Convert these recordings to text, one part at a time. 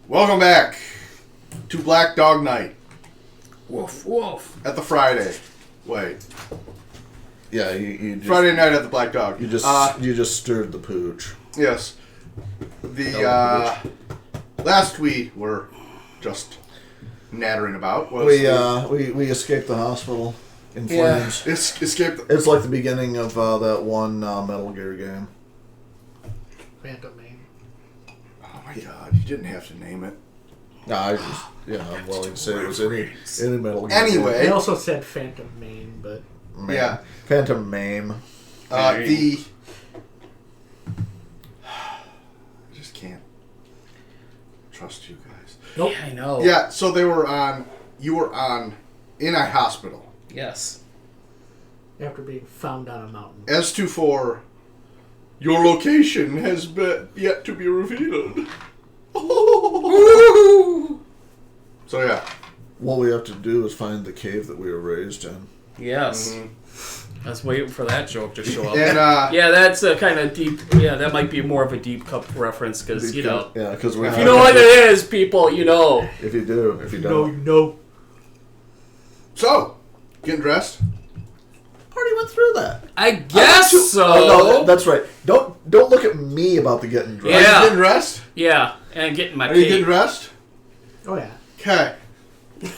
Welcome back to Black Dog Night. Woof, woof. At the Friday. Wait. Yeah, you just, Friday night at the Black Dog. You just stirred the pooch. Yes. The last we were just nattering about was we escaped the hospital in flames. Escaped. It's like the beginning of that one Metal Gear game. Phantom Main. Oh my god, you didn't have to name it. No, I'm willing to say it was any Metal Gear. Anyway. They also said Phantom Main, but... Yeah. Phantom Mame. I just can't trust you guys. Nope. Yeah, I know. Yeah, so you were in a hospital. Yes. After being found on a mountain. As to for your location has yet to be revealed. So yeah. What we have to do is find the cave that we were raised in. Yes. Mm-hmm. I was waiting for that joke to show up. And yeah, that's a kind of deep. Yeah, that might be more of a deep cup reference because you know. Yeah, because If you know what it is, people, you know. If you do, if you don't, you know. So, getting dressed. Already went through that. I guess so. No, that's right. Don't look at me about the getting dressed. Are Yeah. you getting dressed? Yeah, and getting my Are you cape. getting dressed? Oh, yeah. Okay.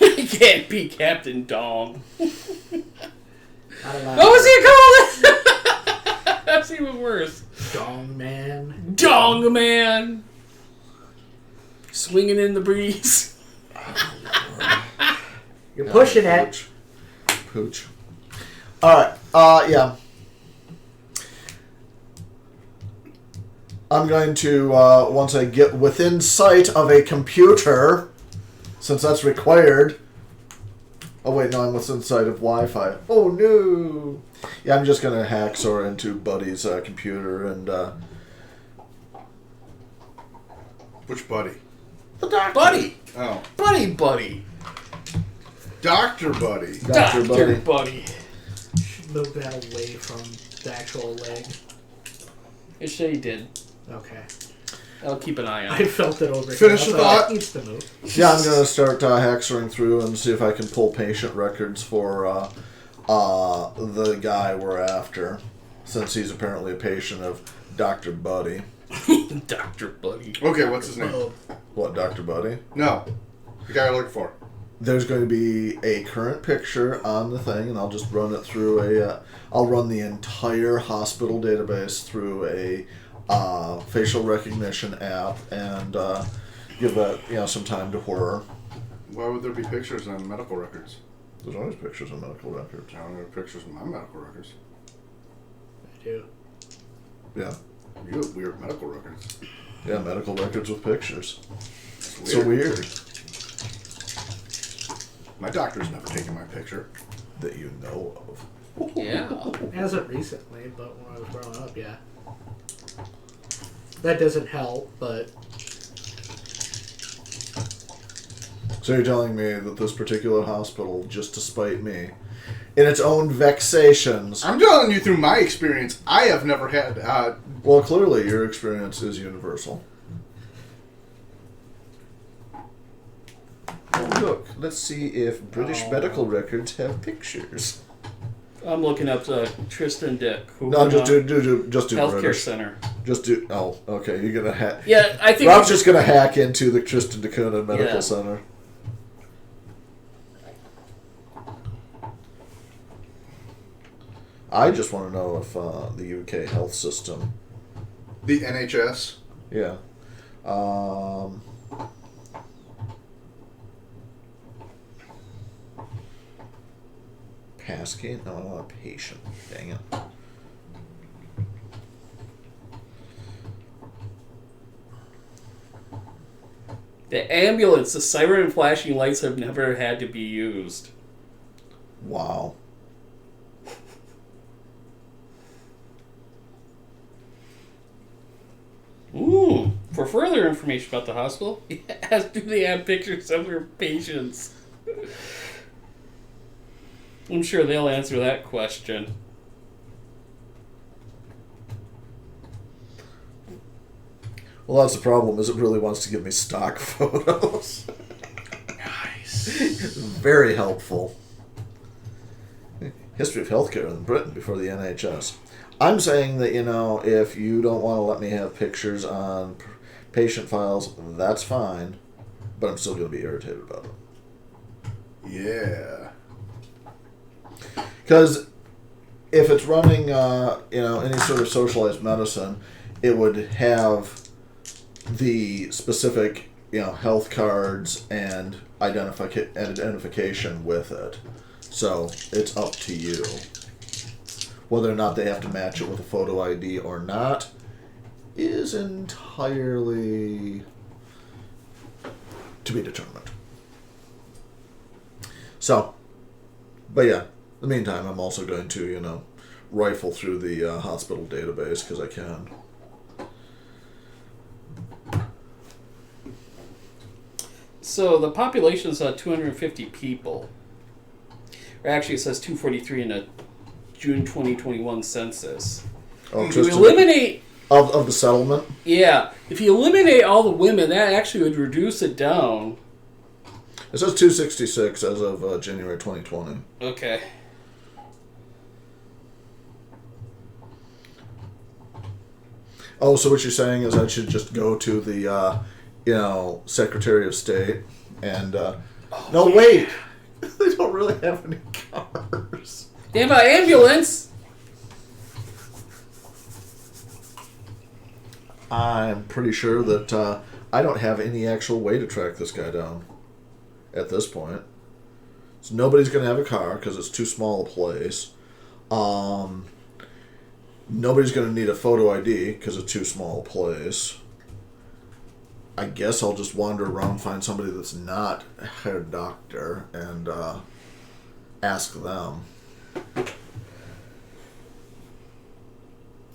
You can't be Captain Dong. Not allowed. What was he called? That's even worse. Dong Man. Dong Man. Swinging in the breeze. You're pushing it. Pooch. Alright, yeah. I'm going to, once I get within sight of a computer, since that's required. Oh, wait, no, I'm within sight of Wi-Fi. Oh, no. Yeah, I'm just going to hack Sora into Buddy's computer and, Which buddy? the doctor. Buddy. Oh. Buddy. Dr. Buddy. Dr. Buddy. Buddy. Should move that away from the actual leg. It sure he did. Okay. I'll keep an eye on I it. felt it over Finish here. the thought. It needs to move. Yeah, I'm going to start haxering through and see if I can pull patient records for the guy we're after, since he's apparently a patient of Dr. Buddy. Dr. Buddy. Okay, what's his name? What, Dr. Buddy? No. The guy I'm looking for. There's going to be a current picture on the thing, and I'll just run it through I'll run the entire hospital database through a facial recognition app and give that some time to whir. Why would there be pictures on medical records? There's always pictures of medical records. I don't have pictures of my medical records. I do. Yeah. You have weird medical records. Yeah, medical records with pictures. It's So weird. My doctor's never taken my picture. That you know of. Yeah. As of recently, but when I was growing up, yeah. That doesn't help, but... So you're telling me that this particular hospital, just to spite me, in its own vexations... I'm telling you through my experience, I have never had... Well, clearly your experience is universal. Oh, look, let's see if British medical records have pictures. I'm looking up Tristan da Cunha. No, just do Healthcare British. Center. Just do... Oh, okay, you're going to hack... Yeah, I think... Rob's just going to hack into the Tristan da Cunha Medical Yeah. Center. I just want to know if the UK health system... The NHS. Yeah. Passkey? No, I want a patient. Dang it. The ambulance, the siren and flashing lights have never had to be used. Wow. Ooh. For further information about the hospital, ask do they have pictures of their patients? I'm sure they'll answer that question. Well, that's the problem, is it really wants to give me stock photos. Nice. Very helpful. History of healthcare in Britain before the NHS. I'm saying that, if you don't want to let me have pictures on patient files, that's fine, but I'm still going to be irritated about it. Yeah. Because if it's running, any sort of socialized medicine, it would have the specific, health cards and identification with it. So it's up to you. Whether or not they have to match it with a photo ID or not is entirely to be determined. So, but yeah, in the meantime, I'm also going to, rifle through the hospital database because I can. So the population is 250 people. Or actually, it says 243 in a June 2021 census. Oh, If you eliminate... Of the settlement? Yeah. If you eliminate all the women, that actually would reduce it down. It says 266 as of January 2020. Okay. Oh, so what you're saying is I should just go to the, Secretary of State and... no, wait! They don't really have any cars. Damn, ambulance! I'm pretty sure that I don't have any actual way to track this guy down at this point. So nobody's going to have a car because it's too small a place. Nobody's going to need a photo ID because it's too small a place. I guess I'll just wander around, find somebody that's not a hair doctor, and ask them.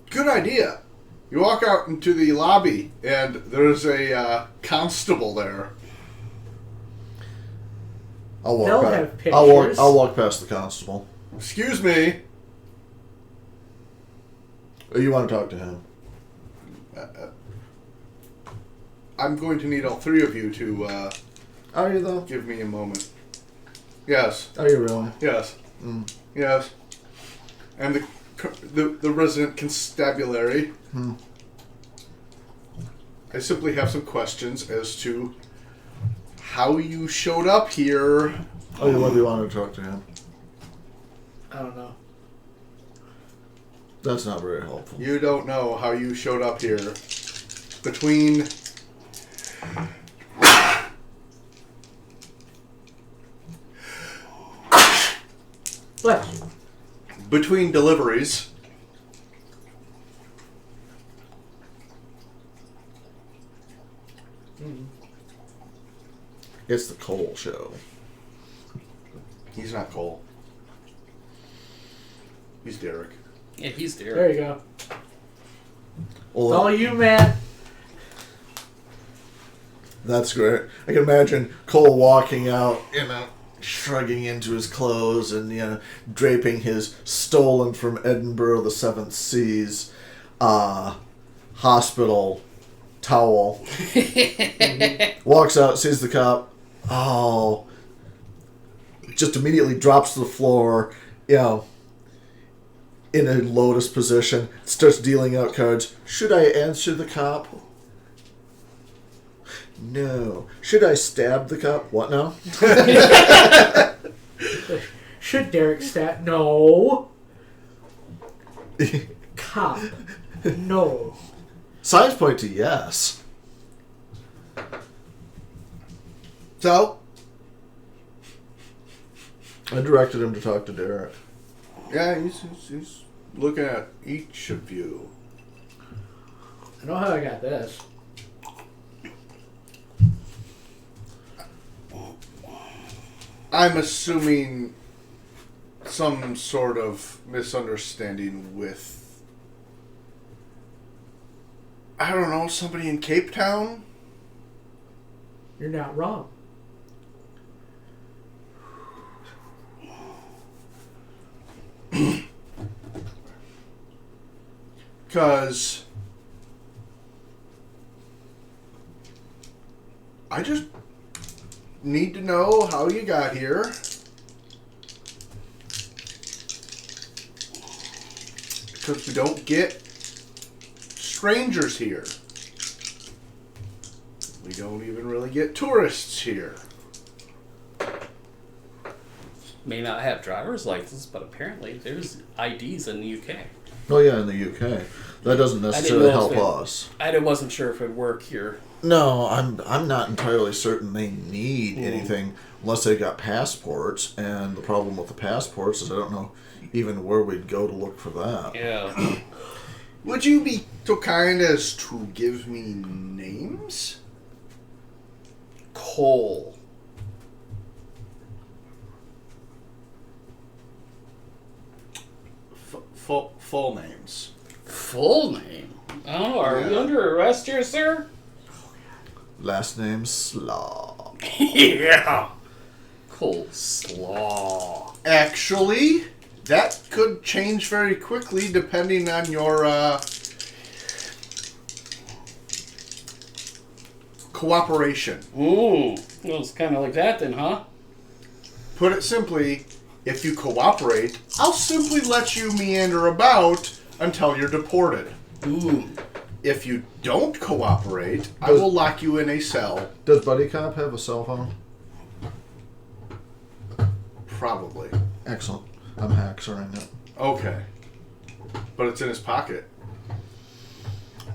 Good idea. You walk out into the lobby, and there's a constable there. I'll walk They'll past. have pictures. I'll walk past the constable. Excuse me. Oh, you want to talk to him? I'm going to need all three of you to Are you though? give me a moment. Yes. Are you really? Yes. Mm. Yes. I'm the resident constabulary. Hmm. I simply have some questions as to how you showed up here. Oh, you want to talk to him? I don't know. That's not very helpful. You don't know how you showed up here. Between What? between deliveries. It's the Cole show. He's not Cole. He's Derek. Yeah, he's there. There you go. Well, It's all you, Matt. that's great. I can imagine Cole walking out, shrugging into his clothes and, draping his stolen from Edinburgh, the Seventh Seas, hospital towel. Walks out, sees the cop. Oh. Just immediately drops to the floor, in a lotus position, starts dealing out cards. Should I answer the cop? No. Should I stab the cop? What now? Should Derek stat? No. Cop. No. Signs point to yes. So, I directed him to talk to Derek. yeah, he's looking at each of you. I know how I got this. I'm assuming some sort of misunderstanding with, I don't know, somebody in Cape Town? You're not wrong. Because I just need to know how you got here. Because we don't get strangers here. We don't even really get tourists here. May not have driver's license, but apparently there's IDs in the UK. Oh yeah, in the UK. That doesn't necessarily help us. I wasn't sure if it'd work here. No, I'm not entirely certain they need anything unless they got passports. And the problem with the passports is I don't know even where we'd go to look for that. Yeah. Would you be so kind as to give me names? Cole. Full names. Full name? Oh, are we under arrest here, sir? Last name Slaw. Yeah. Cole Slaw. Actually, that could change very quickly depending on your cooperation. Ooh. Well, it's kind of like that then, huh? Put it simply, if you cooperate, I'll simply let you meander about until you're deported. Ooh. If you don't cooperate, I will lock you in a cell. Does Buddy Cop have a cell phone? Probably. Excellent. I'm hacksering it. Okay. But it's in his pocket.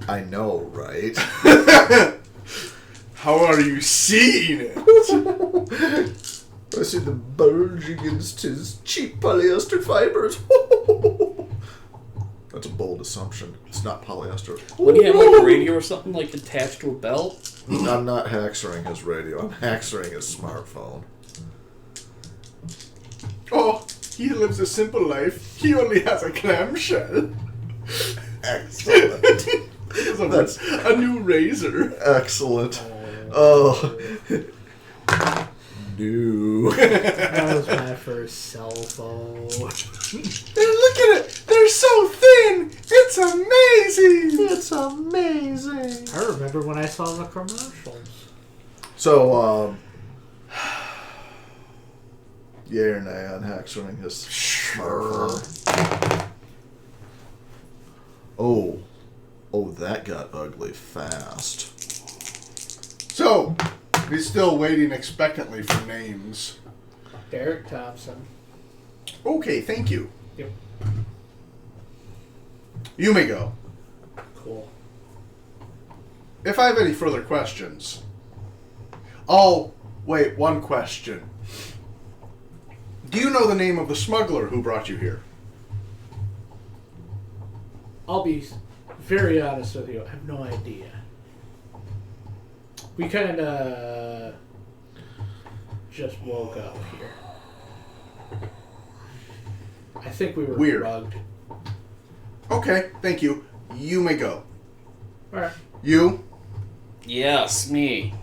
I know, right? How are you seeing it? I see the bulge against his cheap polyester fibers. That's a bold assumption. It's not polyester. Would he have like a radio or something like attached to a belt? I'm not hacksering his radio. I'm hacksering his smartphone. Oh, he lives a simple life. He only has a clamshell. Excellent. That's a new razor. Excellent. Oh. No. That was my first cell phone. Look at it. They're so thin. It's amazing. It's amazing. I remember when I saw the commercials. So, yay or nay on hacksering his smartphone? Oh, that got ugly fast. So, he's still waiting expectantly for names. Derek Thompson. Okay, thank you. Yep. You may go. Cool. If I have any further questions. Oh, wait, one question. Do you know the name of the smuggler who brought you here? I'll be very honest with you. I have no idea. We kind of just woke up here. I think we were Weird. drugged. Okay, thank you. You may go. Alright. You? Yes, me.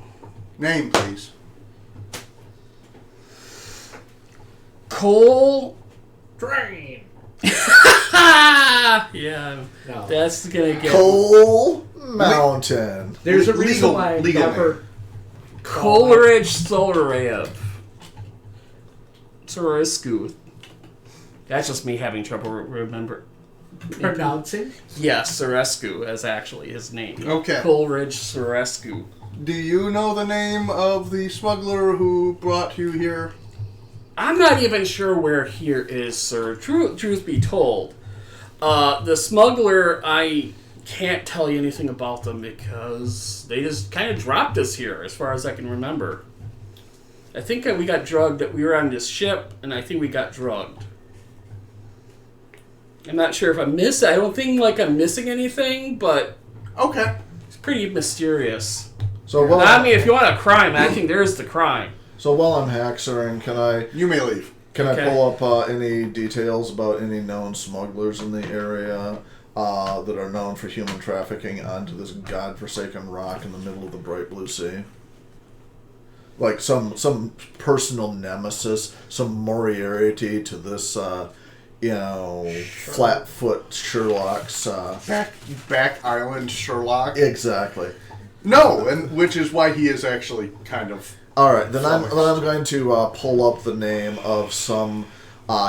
Name, please. Cole. Drain! Yeah. No. That's gonna get Coal Mountain. There's a reason Legal- why I legal never... Coleridge Solarab. Sorescu. That's just me having trouble remember. pronouncing. Yes, Sorescu is actually his name. Okay. Coleridge Sorescu. Do you know the name of the smuggler who brought you here? I'm not even sure where here is, sir. Truth be told. The smuggler, I can't tell you anything about them because they just kind of dropped us here, as far as I can remember. I think we got drugged. We were on this ship, and I think we got drugged. I'm not sure if I missed it. I don't think I'm missing anything, but Okay. it's pretty mysterious. So I mean, if you want a crime, I think there's the crime. So while I'm hacksering, can I You may leave. I pull up any details about any known smugglers in the area that are known for human trafficking onto this godforsaken rock in the middle of the bright blue sea? Like some personal nemesis, some Moriarty to this, Flatfoot Sherlock's. Back Island Sherlock. Exactly. No, and which is why he is actually kind of... All right, then I'm going to pull up the name of some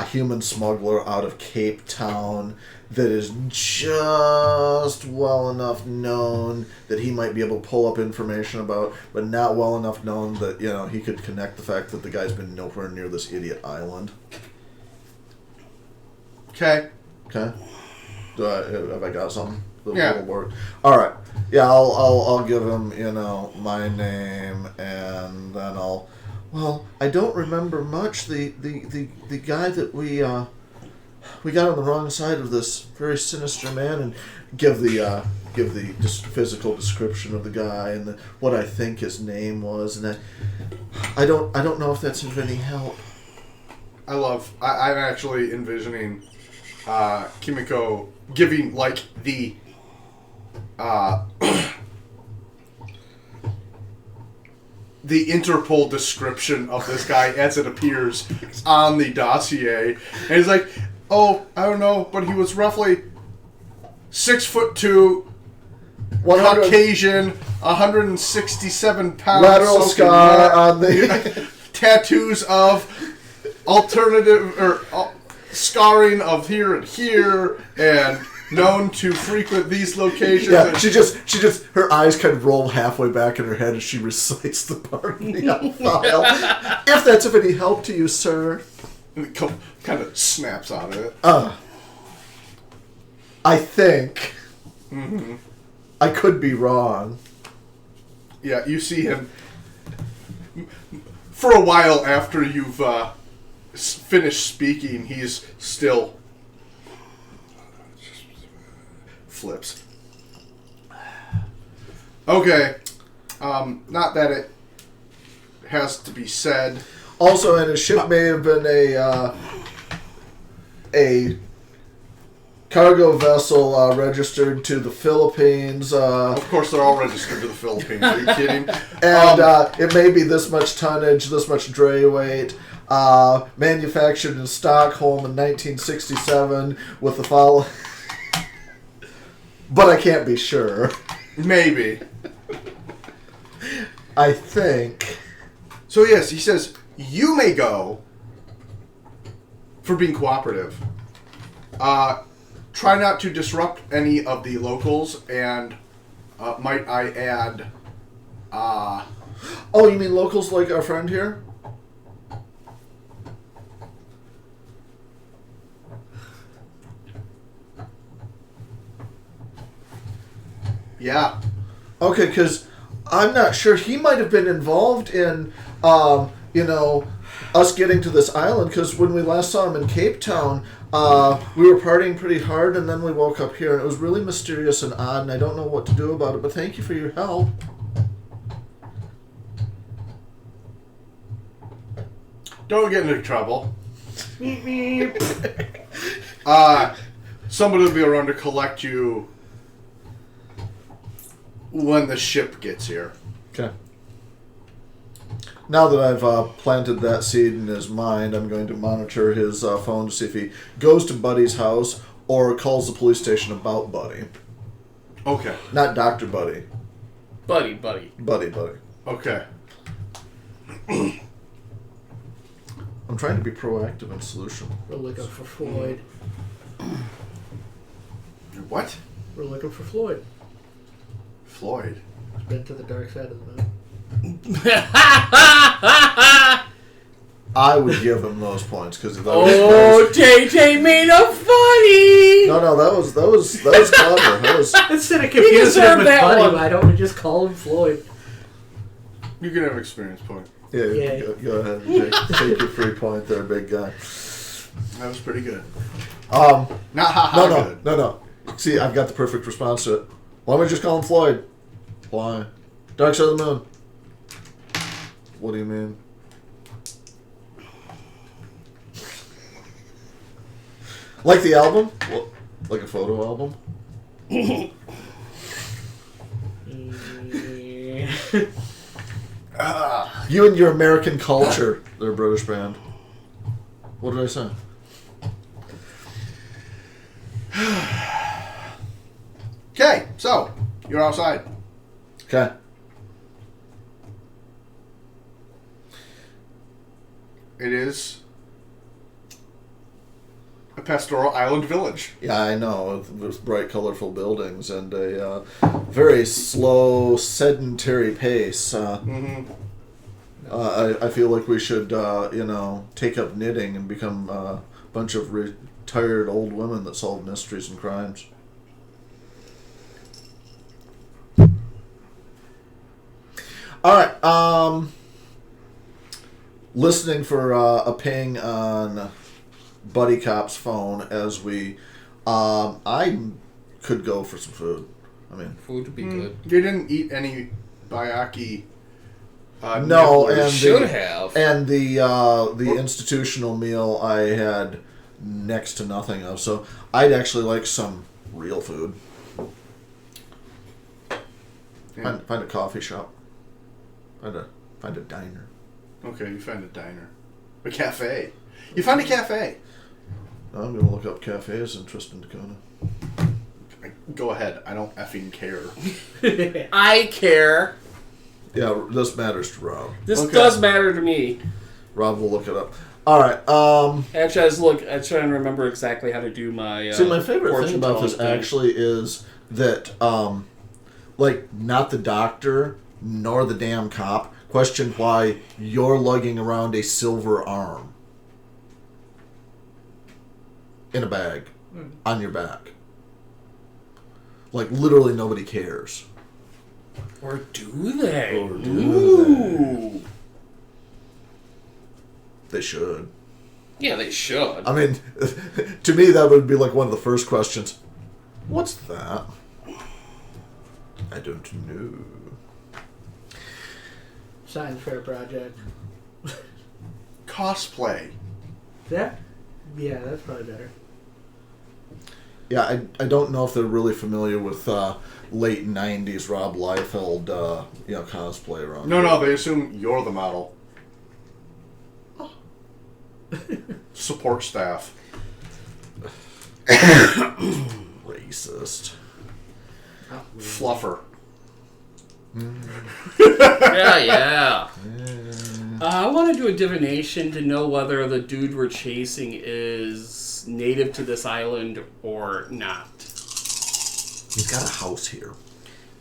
human smuggler out of Cape Town that is just well enough known that he might be able to pull up information about, but not well enough known that, you know, he could connect the fact that the guy's been nowhere near this idiot island. Okay. Okay. Have I got something? Yeah. That'll work. All right. Yeah, I'll give him, you know, my name, and then I'll. Well, I don't remember much. The guy that we got on the wrong side of this very sinister man, and give the just physical description of the guy and what I think his name was, and I don't know if that's of any help. I'm actually envisioning Kimiko giving like the the Interpol description of this guy as it appears on the dossier, and he's like, "Oh, I don't know, but he was roughly 6'2", Caucasian, 167 pounds, lateral scar on the tattoos of alternative or scarring of here and here, and known to frequent these locations." Yeah, she just her eyes kind of roll halfway back in her head as she recites the part of the file. If that's of any help to you, sir. And it kind of snaps out of it. I think. Mm-hmm. I could be wrong. Yeah, you see him for a while after you've finished speaking. He's still flips. Okay, not that it has to be said. Also, and his ship may have been a cargo vessel registered to the Philippines. Of course, they're all registered to the Philippines. Are you kidding? And it may be this much tonnage, this much dray weight. Manufactured in Stockholm in 1967 with the follow. But I can't be sure. Maybe. I think. So yes, he says, you may go for being cooperative. Try not to disrupt any of the locals, and might I add... Oh, you mean locals like our friend here? Yeah. Okay, because I'm not sure. He might have been involved in, us getting to this island, because when we last saw him in Cape Town, we were partying pretty hard, and then we woke up here, and it was really mysterious and odd, and I don't know what to do about it, but thank you for your help. Don't get into trouble. Somebody will be around to collect you when the ship gets here. Okay. Now that I've planted that seed in his mind, I'm going to monitor his phone to see if he goes to Buddy's house or calls the police station about Buddy. Okay. Not Dr. Buddy. Buddy. Buddy. Okay. I'm trying to be proactive in solution. We're looking for Floyd. What? We're looking for Floyd. Floyd. He's been to the dark side of the moon. I would give him those points because Tay made a funny. No, that was clever. That was Instead of confusing him deserved with that Buddy, one. why don't we just call him Floyd? You can have experience point. yeah. Go ahead and take your free point there, big guy. That was pretty good. Not good. No. See, I've got the perfect response to it. Why don't we just call him Floyd? Why? Dark Side of the Moon. What do you mean? Like the album? What? Like a photo album? You and your American culture. They're a British band. What did I say? Okay, so you're outside. Okay. it is a pastoral island village. Yeah, I know. With bright, colorful buildings and a very slow, sedentary pace. I feel like we should, take up knitting and become a bunch of retired old women that solve mysteries and crimes. All right. Listening for a ping on Buddy Cop's phone as we. I could go for some food. I mean, Food would be good. You didn't eat any Bayaki. No, nibblers. and Should have. And the institutional meal I had next to nothing of. So I'd actually like some real food. Yeah. Find a coffee shop. Find a diner. Okay, you find a diner. A cafe. You find a cafe. I'm gonna look up cafes in Tristan da Cunha. Go ahead. I don't effing care. I care. Yeah, this matters to Rob. This Okay. does matter to me. Rob will look it up. All right. Actually, I try and remember exactly how to do my. See, my favorite thing fortune about this telling thing. actually is that, not the doctor nor the damn cop questioned why you're lugging around a silver arm in a bag on your back. Like, literally nobody cares. Or do they? Or do Ooh. They should. Yeah, they should. I mean, to me, that would be like one of the first questions. What's that? I don't know. Science fair project. Cosplay. That? Yeah, that's probably better. Yeah, I don't know if they're really familiar with late 90s Rob Liefeld, cosplay around. No, they assume you're the model. Support staff. Racist. Fluffer. Yeah. I want to do a divination to know whether the dude we're chasing is native to this island or not. He's got a house here.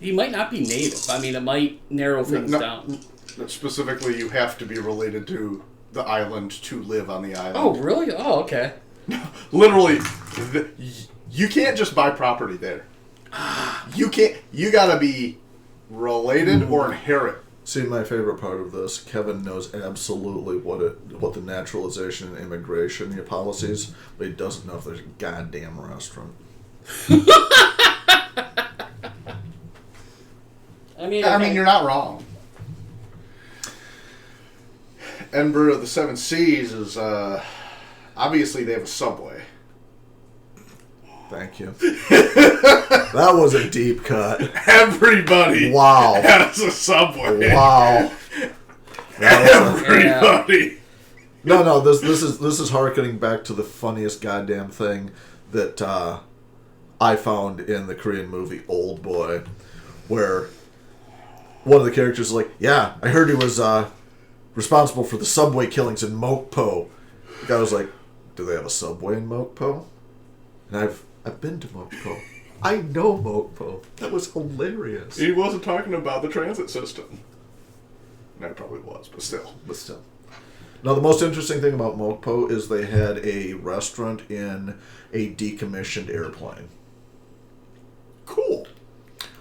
He might not be native. I mean, it might narrow things down. Specifically, you have to be related to the island to live on the island. Oh, really? Oh, okay. Literally, you can't just buy property there. You can't. You gotta be related or inherit. See, my favorite part of this, Kevin knows absolutely what the naturalization and immigration policies, but he doesn't know if there's a goddamn restaurant. I mean, you're not wrong. Ember of the Seven Seas is obviously they have a subway. Thank you. That was a deep cut. Everybody Wow. has a subway. Wow. Everybody. No. This is harkening back to the funniest goddamn thing that I found in the Korean movie Old Boy, where one of the characters is like, "Yeah, I heard he was responsible for the subway killings in Mokpo." The guy was like, "Do they have a subway in Mokpo?" And I've been to Mokpo. I know Mokpo. That was hilarious. He wasn't talking about the transit system. That probably was, but still. Now, the most interesting thing about Mokpo is they had a restaurant in a decommissioned airplane. Cool.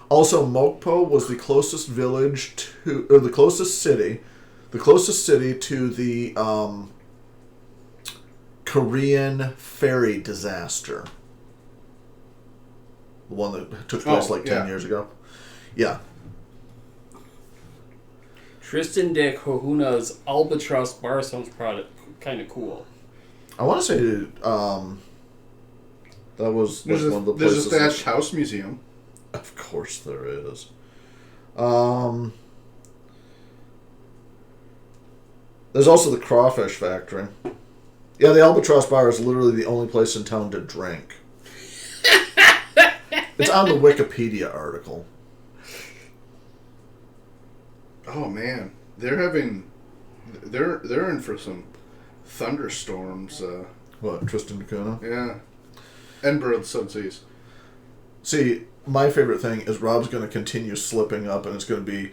Also, Mokpo was the closest the closest city to the Korean ferry disaster. The one that took place 10 years ago. Yeah. Tristan da Cunha's Albatross Bar sounds kind of cool. I want to say that was like one of the There's places. a Thatched House Museum. Of course there is. There's also the Crawfish Factory. Yeah, the Albatross Bar is literally the only place in town to drink. It's on the Wikipedia article. Oh man, they're in for some thunderstorms. What, Tristan da Cunha? Yeah. Ember of the Sun Seas. See, my favorite thing is Rob's going to continue slipping up, and it's going to be,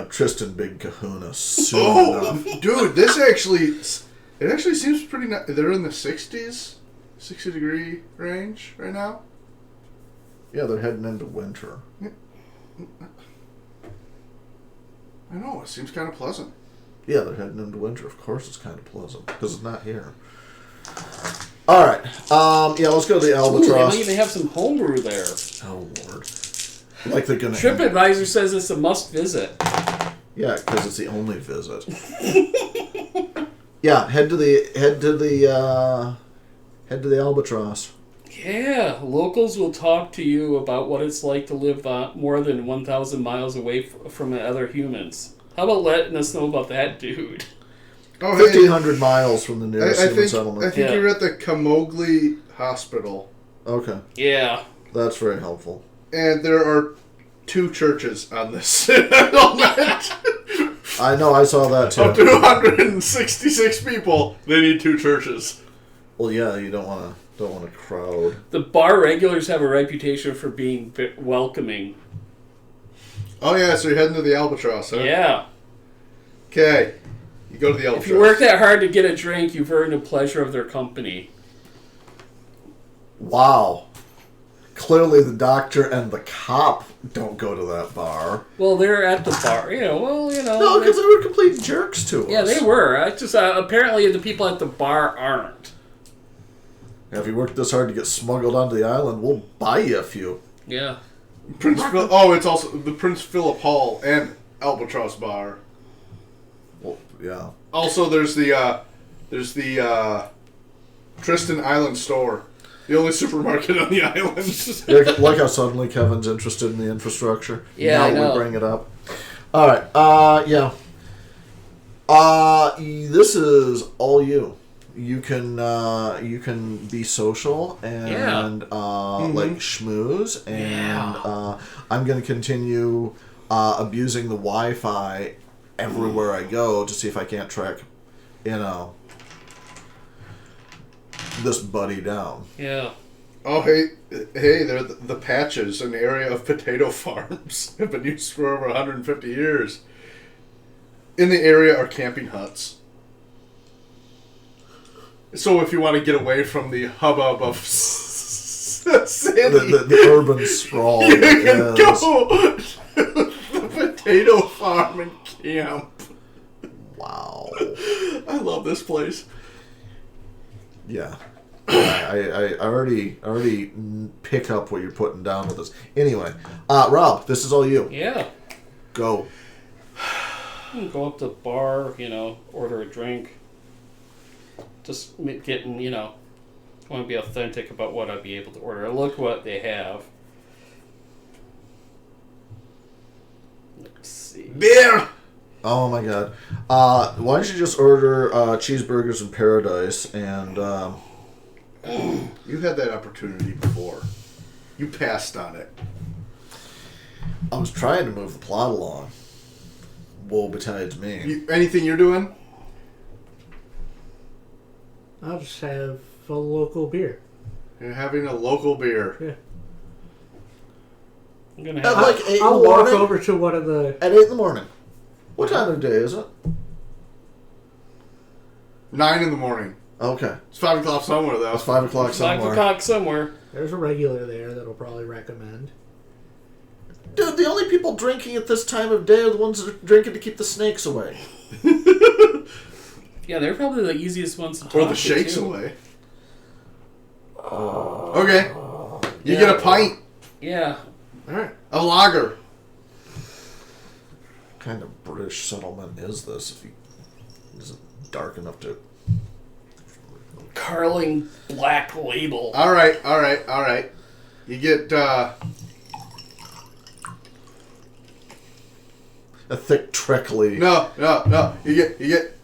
Tristan Big Kahuna soon enough. Dude, it actually seems pretty nice. They're in the 60s, 60-degree range right now. Yeah, they're heading into winter. I know, it seems kind of pleasant. Yeah, they're heading into winter. Of course it's kind of pleasant, because it's not here. All right. Let's go to the Albatross. Ooh, they might even have some homebrew there. Oh, Lord. Like they're going to... TripAdvisor says it's a must visit. Yeah, because it's the only visit. Yeah, head to the Albatross. Yeah, locals will talk to you about what it's like to live more than 1,000 miles away from other humans. How about letting us know about that, dude? Oh, 1,500 miles from the nearest human settlement. I think you're at the Camogli Hospital. Okay. Yeah. That's very helpful. And there are 2 churches on this settlement. I know, I saw that too. Of 266 people, they need 2 churches. Well, yeah, you don't want to crowd. The bar regulars have a reputation for being welcoming. Oh yeah, so you're heading to the Albatross, huh? Yeah. Okay. You go to the Albatross. If you work that hard to get a drink, you've earned the pleasure of their company. Wow. Clearly the doctor and the cop don't go to that bar. Well, they're at the bar. No, because they were complete jerks to us. Yeah, they were. Apparently the people at the bar aren't. If you work this hard to get smuggled onto the island, we'll buy you a few. Yeah. It's also the Prince Philip Hall and Albatross Bar. Well, yeah. Also, there's the Tristan Island store, the only supermarket on the island. Yeah, like how suddenly Kevin's interested in the infrastructure. Yeah, now I know. we bring it up. All right. Yeah. This is all you. You can be social and like schmooze, and I'm going to continue abusing the Wi-Fi everywhere I go to see if I can't track, this buddy down. Yeah. Oh, hey, they're the patches, an area of potato farms, have been used for over 150 years. In the area are camping huts. So if you want to get away from the hubbub of city, the urban sprawl, you can go to the potato farm and camp. Wow. I love this place. Yeah. I already pick up what you're putting down with this. Anyway, Rob, this is all you. Yeah. Go. You can go up to the bar, order a drink. Just getting, I want to be authentic about what I'd be able to order. Look what they have. Let's see. Beer! Oh my god. Why don't you just order cheeseburgers in Paradise and... You had that opportunity before. You passed on it. I was trying to move the plot along. Woe betides me. Anything you're doing? I'll just have a local beer. You're having a local beer. Yeah. I'm gonna At have like 8 in I'll the walk morning? over to one of the... At 8 in the morning. What time of day is it? 9 in the morning. Okay. It's 5 o'clock somewhere, though. It's 5 o'clock 5 somewhere. o'clock somewhere. There's a regular there that'll probably recommend. Dude, the only people drinking at this time of day are the ones that are drinking to keep the snakes away. Yeah, they're probably the easiest ones to talk Or the to, shakes too. away. Okay. You get a pint. Yeah. Alright. A lager. What kind of British settlement is this? Is it dark enough to... Carling Black Label. All right. You get, A thick, treacly... No. You get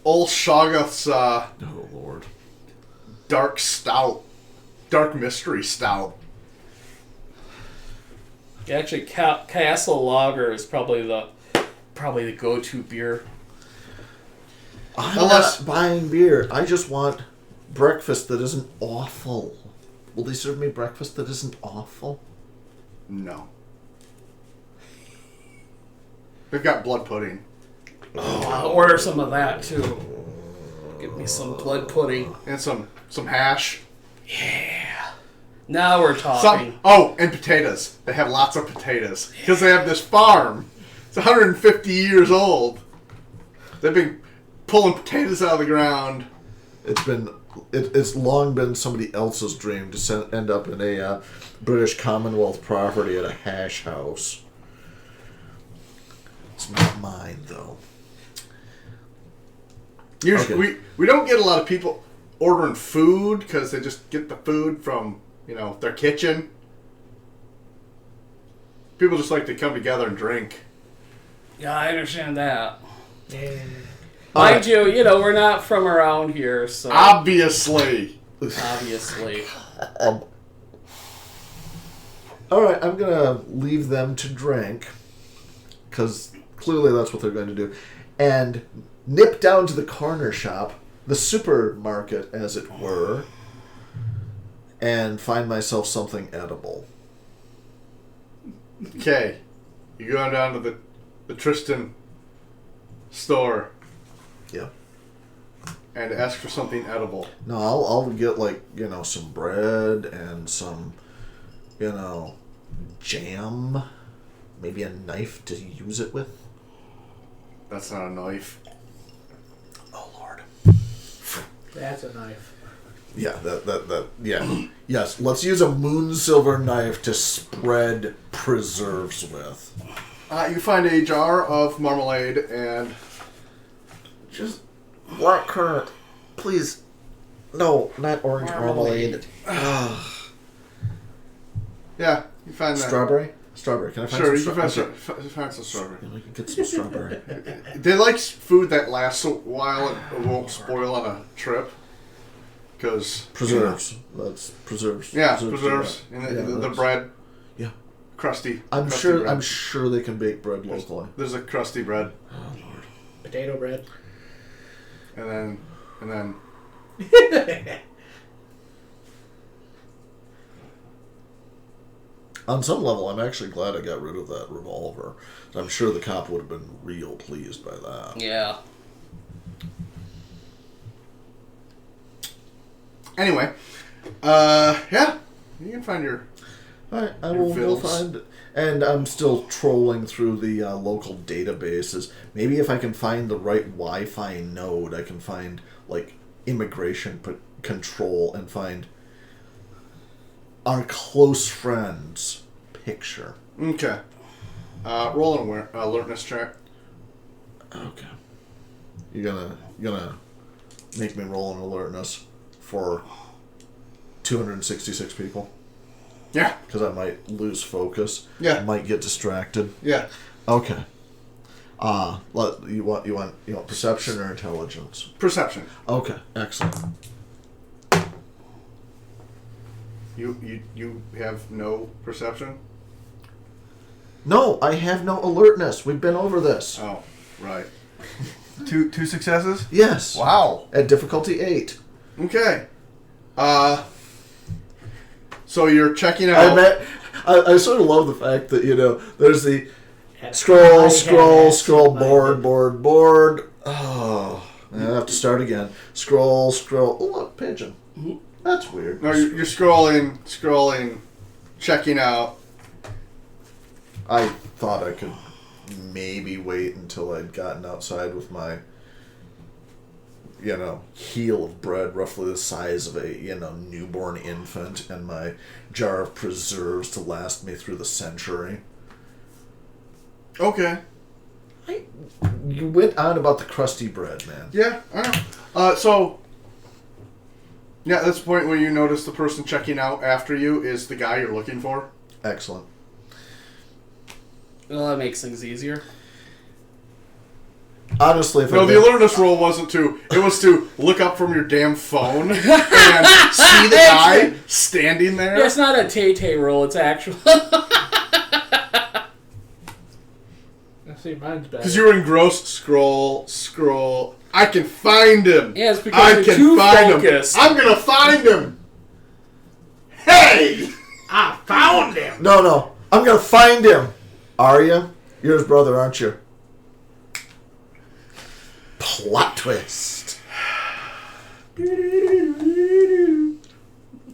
Old Shoggoth's, Oh, Lord. dark stout. Dark mystery stout. Actually, Castle Lager is probably the go-to beer. I'm Unless- not buying beer. I just want breakfast that isn't awful. Will they serve me breakfast that isn't awful? No. They've got blood pudding. I'll order some of that too. Give me some blood pudding. And some hash. Now we're talking. And potatoes. They have lots of potatoes. Because they have this farm. It's 150 years old. They've been pulling potatoes out of the ground. It's long been somebody else's dream to end up in a British Commonwealth property at a hash house. It's not mine, though. Usually, we don't get a lot of people ordering food because they just get the food from, their kitchen. People just like to come together and drink. Yeah, I understand that. Yeah. Mind you, we're not from around here, so Obviously. obviously. Alright, I'm going to leave them to drink, because clearly that's what they're going to do, and nip down to the corner shop, the supermarket, as it were, and find myself something edible. Okay. You go down to the Tristan store Yeah. and ask for something edible. No, I'll get, some bread and some, jam. Maybe a knife to use it with. That's not a knife. Oh, Lord. That's a knife. Yeah, yeah. Yes, let's use a moon silver knife to spread preserves with. You find a jar of marmalade and... Just black currant. Please. No, not orange marmalade. Yeah, you find that. Strawberry? Strawberry. Can I find Sure, some you can strawberry? find some strawberry. Yeah, we can get some strawberry. They like food that lasts a while and won't spoil on a trip. Because... Preserves. That's preserves. Yeah, preserves. And the that's- bread. Yeah. Crusty. I'm crusty sure they can bake bread locally. There's a crusty bread. Oh, Lord. Potato bread. And then... On some level, I'm actually glad I got rid of that revolver. I'm sure the cop would have been real pleased by that. Yeah. Anyway. Yeah. You can find your... Alright, I will go find... And I'm still trolling through the local databases. Maybe if I can find the right Wi-Fi node, I can find, immigration control and find our close friend's picture. Okay. Roll an alertness check. Okay. You're gonna make me roll an alertness for 266 people? Yeah. Because I might lose focus. Yeah. I might get distracted. Yeah. Okay. You want perception or intelligence? Perception. Okay, excellent. You have no perception? No, I have no alertness. We've been over this. Oh, right. Two successes? Yes. Wow. At difficulty 8. Okay. So you're checking out... I sort of love the fact that, there's the scroll, board. Oh, I have to start again. Scroll. Oh, look, pigeon. That's weird. No, you're scrolling, checking out. I thought I could maybe wait until I'd gotten outside with my, heel of bread roughly the size of a, newborn infant and my jar of preserves to last me through the century. Okay. You went on about the crusty bread, man. Yeah, I know. Yeah, that's the point where you notice the person checking out after you is the guy you're looking for. Excellent. Well, that makes things easier. Honestly, if No, the alertness roll wasn't to... It was to look up from your damn phone and see the guy standing there. Yeah, it's not a Tay-Tay roll, it's actual. I see, mine's better. Because you were engrossed. Scroll. I can find him. Yeah, it's because you're too focused. I'm gonna find him. Hey! I found him. No. I'm gonna find him. Are you? You're his brother, aren't you? Plot twist.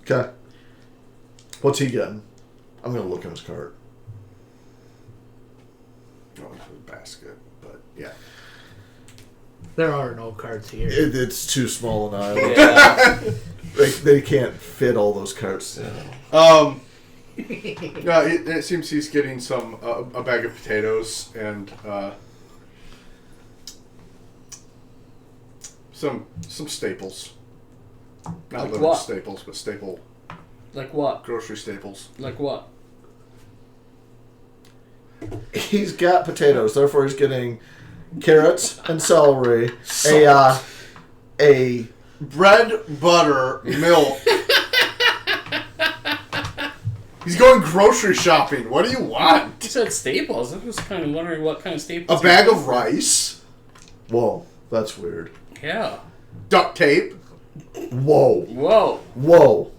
Okay. What's he getting? I'm gonna look in his cart. Oh, it's a basket, but yeah. There are no cards here. It's too small an island. Yeah. They can't fit all those carts. It seems he's getting some a bag of potatoes and some staples. Not Like literal what? staples, but staple Like what? grocery staples. Like what? He's got potatoes, therefore he's getting carrots and celery. A Bread, butter, milk. He's going grocery shopping. What do you want? You said staples. I was kind of wondering what kind of staples. A bag of rice, whoa, that's weird. Yeah. duct tape, Whoa. Whoa.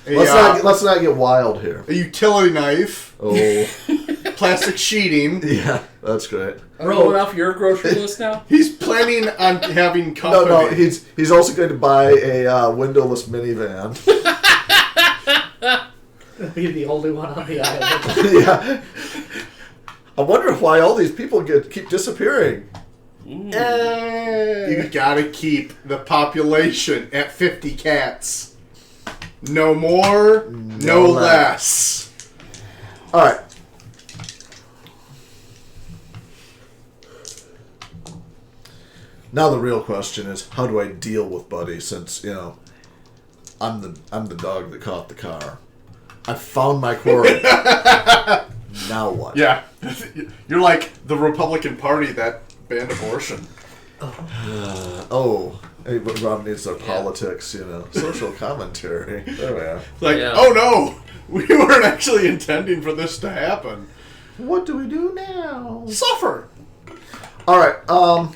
Let's not get wild here. a utility knife, Oh. plastic sheeting. Yeah, that's great. Are we going off your grocery list now? He's planning on having company. No, he's also going to buy a windowless minivan. Be the only one on the island. Yeah. I wonder why all these people keep disappearing. You gotta keep the population at 50 cats. No more, no less. Alright. Now the real question is, how do I deal with Buddy since, I'm the dog that caught the car. I found my quarry. Now what? Yeah. You're like the Republican Party that banned abortion. Hey, but Rob needs their politics, social commentary. There we are. Like, Yeah. oh no, we weren't actually intending for this to happen. What do we do now? Suffer. Alright, I'll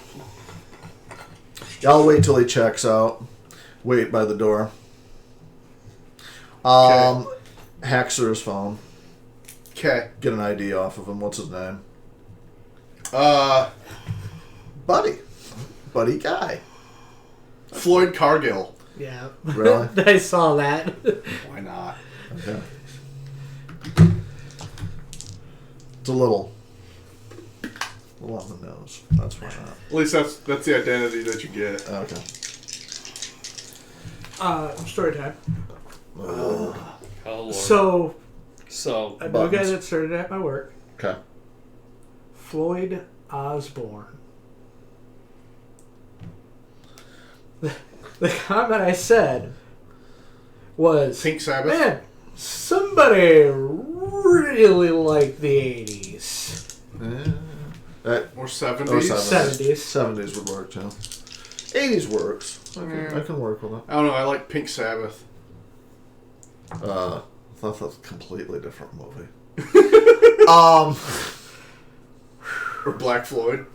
wait till he checks out. Wait by the door. Hacks through his phone. Okay. Get an ID off of him. What's his name? Buddy. Buddy Guy. Floyd Cargill. Yeah. Really? I saw that. Why not? Okay. It's a little on the nose. That's why not. At least that's the identity that you get. Okay. Story time. Oh. Oh, Lord. So, a new Buttons. guy that started at my work, Okay. Floyd Osborne. The comment I said was, Pink Sabbath. man, somebody really liked the 80s. Or 70s. Or 70s. 70s would work too. 80s works. I can work with it. I don't know. I like Pink Sabbath. I thought that was a completely different movie. Or Black Floyd.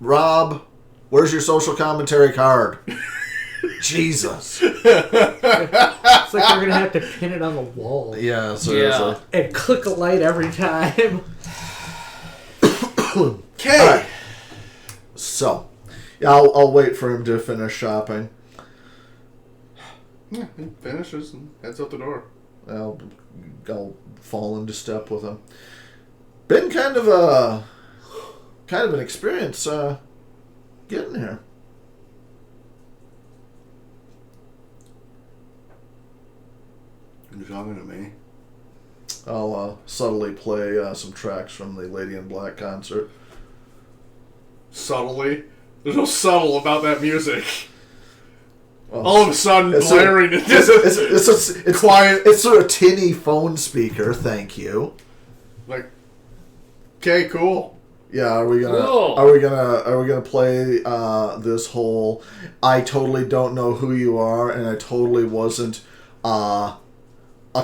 Rob, where's your social commentary card? Jesus. It's like we're going to have to pin it on the wall. Yeah, seriously. Yeah. And click a light every time. Okay. Alright. So, I'll wait for him to finish shopping. Yeah, he finishes and heads out the door. I'll fall into step with him. Been kind of an experience getting here. You're talking to me. I'll subtly play some tracks from the Lady in Black concert. Subtly. There's no subtle about that music. Well, All of a sudden, it's blaring. it's quiet. It's a tinny phone speaker. Thank you. Like, okay, cool. Yeah, are we gonna Cool. are we gonna play this whole I totally don't know who you are and I totally wasn't a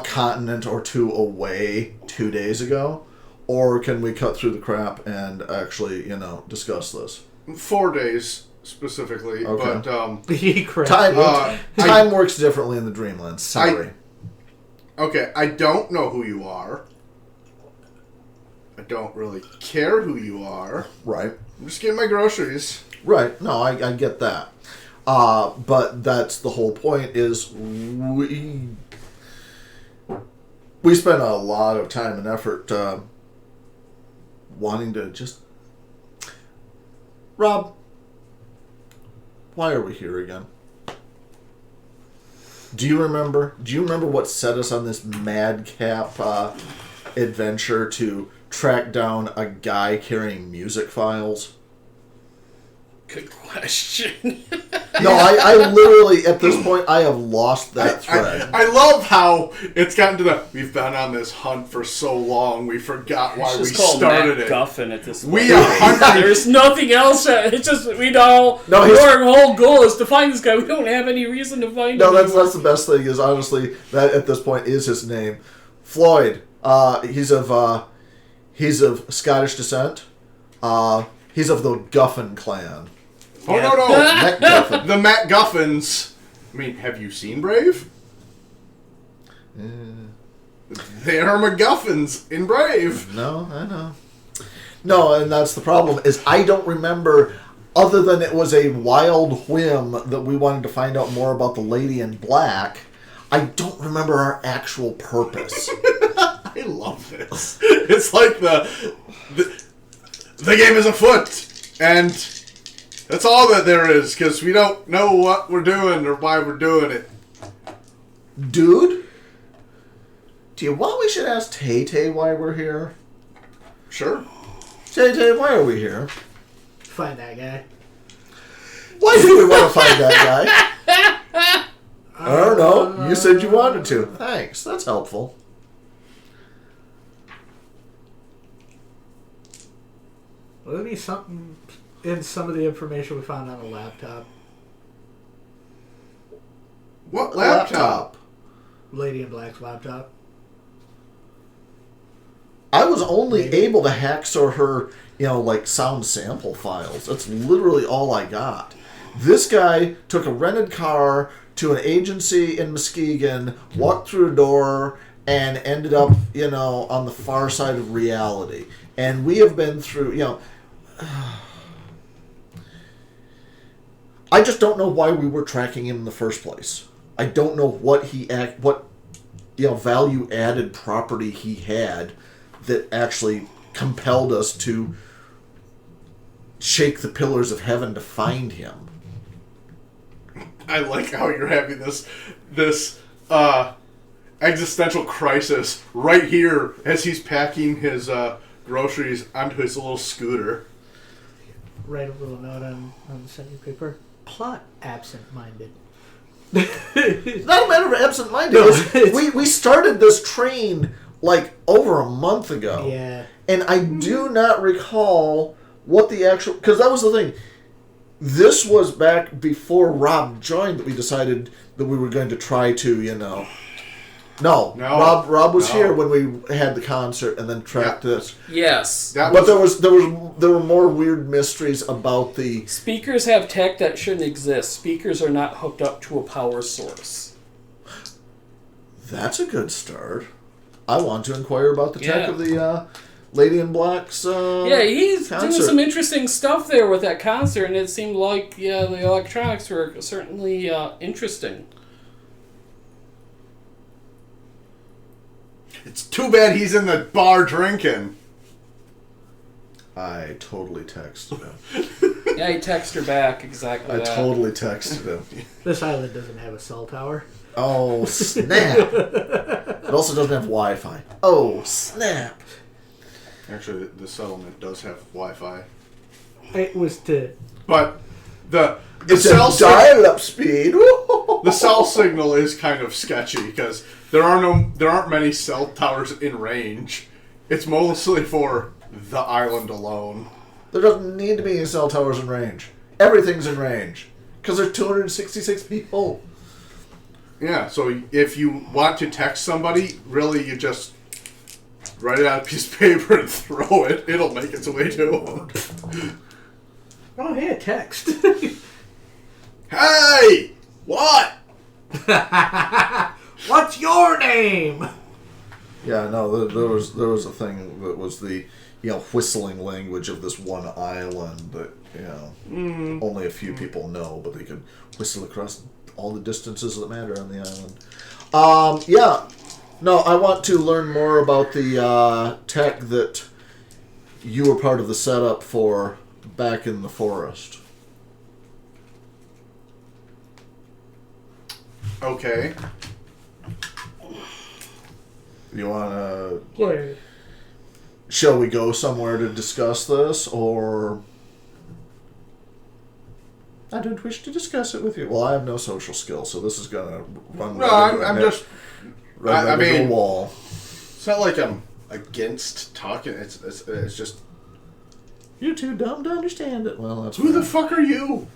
continent or two away 2 days ago, Or can we cut through the crap and actually, discuss this? 4 days specifically, Okay. but He crashed. Time works differently in the Dreamlands. Sorry. okay, I don't know who you are. I don't really care who you are. Right. I'm just getting my groceries. Right. No, I get that. But that's the whole point is we spent a lot of time and effort wanting to just... Rob, why are we here again? Do you remember what set us on this madcap adventure to track down a guy carrying music files? Good question. No, I literally, at this point, I have lost that thread. I love how it's gotten to the... We've been on this hunt for so long, we forgot why we started it. MacGuffin at this point. We are hunting... There's nothing else. It's just, we know... No, our whole goal is to find this guy. We don't have any reason to find him. No, that's the best thing, is honestly, that at this point is his name. Floyd. He's of Scottish descent. He's of the Guffin clan. Oh, Yeah. no. MacGuffin. The MacGuffins. I mean, have you seen Brave? They are MacGuffins in Brave. No, I know. No, and that's the problem, is I don't remember, other than it was a wild whim that we wanted to find out more about the Lady in Black, I don't remember our actual purpose. I love this. It's like the game is afoot, and that's all that there is, because we don't know what we're doing or why we're doing it. Dude, do you want we should ask Tay-Tay why we're here? Sure. Tay-Tay, why are we here? Find that guy. Why do we want to find that guy? I don't know. You said you wanted to. Thanks. That's helpful. Will there be something in some of the information we found on the laptop? What laptop? Lady in Black's laptop. I was only able to hacksaw her, sound sample files. That's literally all I got. This guy took a rented car to an agency in Muskegon, walked through a door, and ended up, on the far side of reality. And we have been through, I just don't know why we were tracking him in the first place. I don't know what value added property he had that actually compelled us to shake the pillars of heaven to find him. I like how you're having this existential crisis right here as he's packing his groceries onto his little scooter. Write a little note on the second paper. Plot absent-minded. It's not a matter of absent-minded. No, we started this train over a month ago. Yeah. And I do not recall what the actual... Because that was the thing. This was back before Rob joined that we decided that we were going to try to, No. Rob was here when we had the concert and then tracked this. Yes. But there were more weird mysteries about the... Speakers have tech that shouldn't exist. Speakers are not hooked up to a power source. That's a good start. I want to inquire about the tech Yeah. of the Lady in Black's He's concert. doing some interesting stuff there with that concert, and it seemed like, the electronics were certainly interesting. It's too bad he's in the bar drinking. I totally texted him. Yeah, he texted her back exactly I that. totally texted him. This island doesn't have a cell tower. Oh, snap. It also doesn't have Wi-Fi. Oh, snap. Actually, the settlement does have Wi-Fi. It was to... But the It's cell a dial-up speed. the cell signal is kind of sketchy because there aren't many cell towers in range. It's mostly for the island alone. There doesn't need to be any cell towers in range. Everything's in range. Because there's 266 people. Yeah, so if you want to text somebody, really you just write it on a piece of paper and throw it. It'll make its way to him. Oh, hey, a text. Hey! What? What's your name? Yeah, no, there was a thing that was the whistling language of this one island that only a few people know, but they could whistle across all the distances that matter on the island. No, I want to learn more about the tech that you were part of the setup for back in the forest. Okay. You want to... Wait. Shall we go somewhere to discuss this, or... I don't wish to discuss it with you. Well, I have no social skills, so this is going to run No, I'm just... right I into mean, the wall. It's not like I'm against talking. It's just... You're too dumb to understand it. Well, that's Who the fine. fuck are you?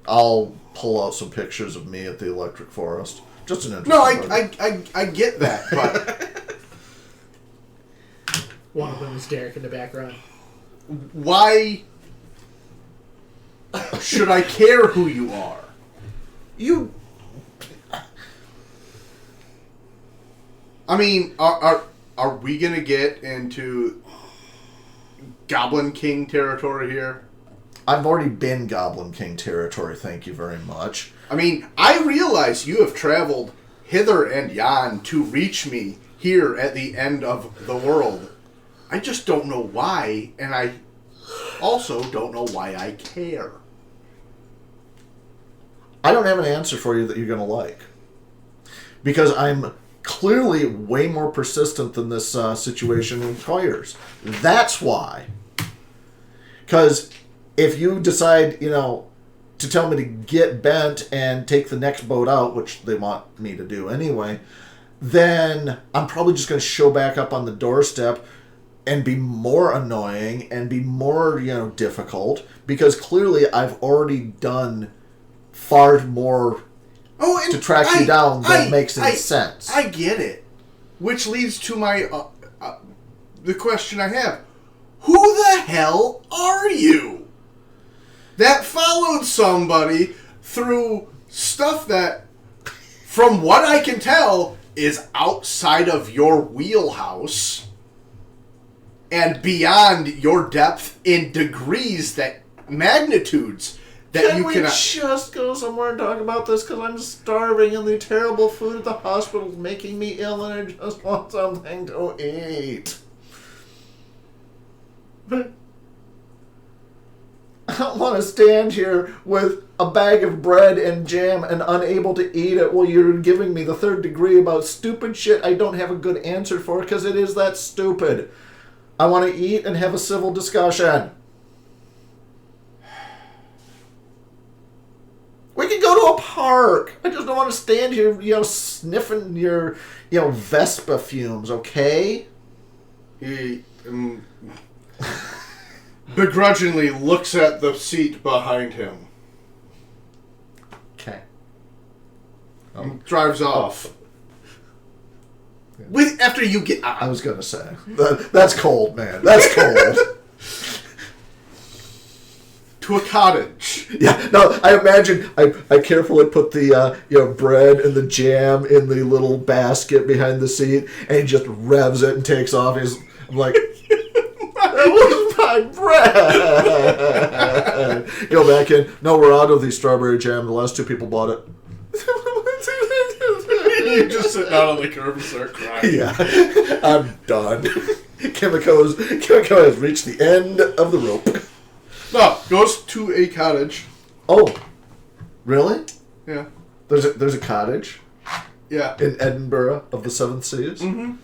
I'll pull out some pictures of me at the electric forest. Just an interesting No, part. I get that, but... One of them is Derek in the background. Why should I care who you are? You... I mean, are we gonna get into Goblin King territory here? I've already been Goblin King territory, thank you very much. I mean, I realize you have traveled hither and yon to reach me here at the end of the world. I just don't know why, and I also don't know why I care. I don't have an answer for you that you're going to like. Because I'm clearly way more persistent than this situation requires. That's why. Because if you decide, to tell me to get bent and take the next boat out, which they want me to do anyway, then I'm probably just going to show back up on the doorstep and be more annoying and be more, difficult, because clearly I've already done far more to track you down than makes any sense. I get it. Which leads to my the question I have. Who the hell are you? That followed somebody through stuff that, from what I can tell, is outside of your wheelhouse and beyond your depth in degrees that magnitudes that Can you we cannot. just go somewhere and talk about this? Because I'm starving and the terrible food at the hospital is making me ill and I just want something to eat. But I don't want to stand here with a bag of bread and jam and unable to eat it while you're giving me the third degree about stupid shit I don't have a good answer for because it is that stupid. I want to eat and have a civil discussion. We can go to a park. I just don't want to stand here, sniffing your, Vespa fumes, okay? He begrudgingly looks at the seat behind him. Okay. And drives off. After you get out. I was going to say. That's cold, man. That's cold. To a cottage. Yeah, no, I imagine I carefully put the bread and the jam in the little basket behind the seat, and he just revs it and takes off. I'm like, that was my bread. Go back in. No, we're out of the strawberry jam. The last two people bought it. You just sit down on the curb and start crying. Yeah, I'm done. Kimiko has reached the end of the rope. No, goes to a cottage. Oh, really? Yeah. There's a cottage Yeah. in Edinburgh of the Seven Seas. Mm-hmm.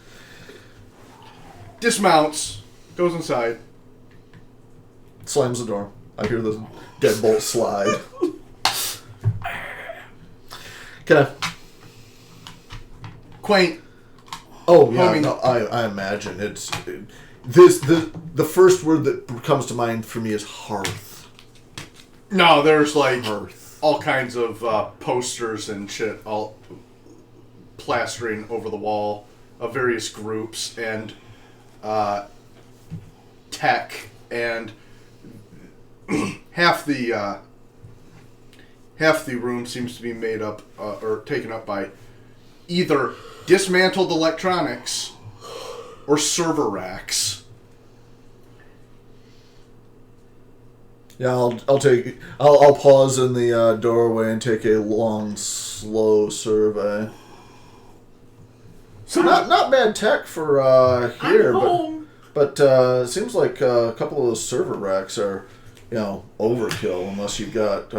Dismounts. Goes inside. Slams the door. I hear the deadbolt slide. Okay. Quaint. Oh yeah, Homie. no, I imagine the first word that comes to mind for me is hearth. No, there's like Hearth. all kinds of posters and shit all plastering over the wall. various groups and tech, and half the room seems to be made up or taken up by either dismantled electronics or server racks. Yeah, I'll pause in the doorway and take a long, slow survey. So not bad tech for here, but it seems like a couple of those server racks are, overkill unless you've got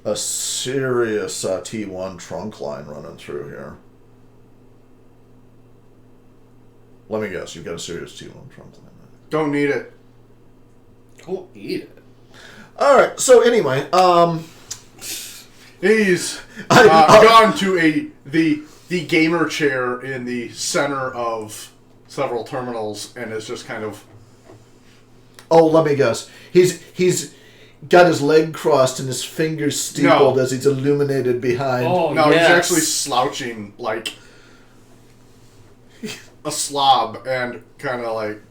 a serious T1 trunk line running through here. Let me guess, you've got a serious T1 trunk line. Don't need it. Don't eat it. All right. So anyway, he's gone to the gamer chair in the center of several terminals and is just kind of. Oh, let me guess. He's got his leg crossed and his fingers steepled as he's illuminated behind. Oh, no, yes. He's actually slouching like a slob and kind of like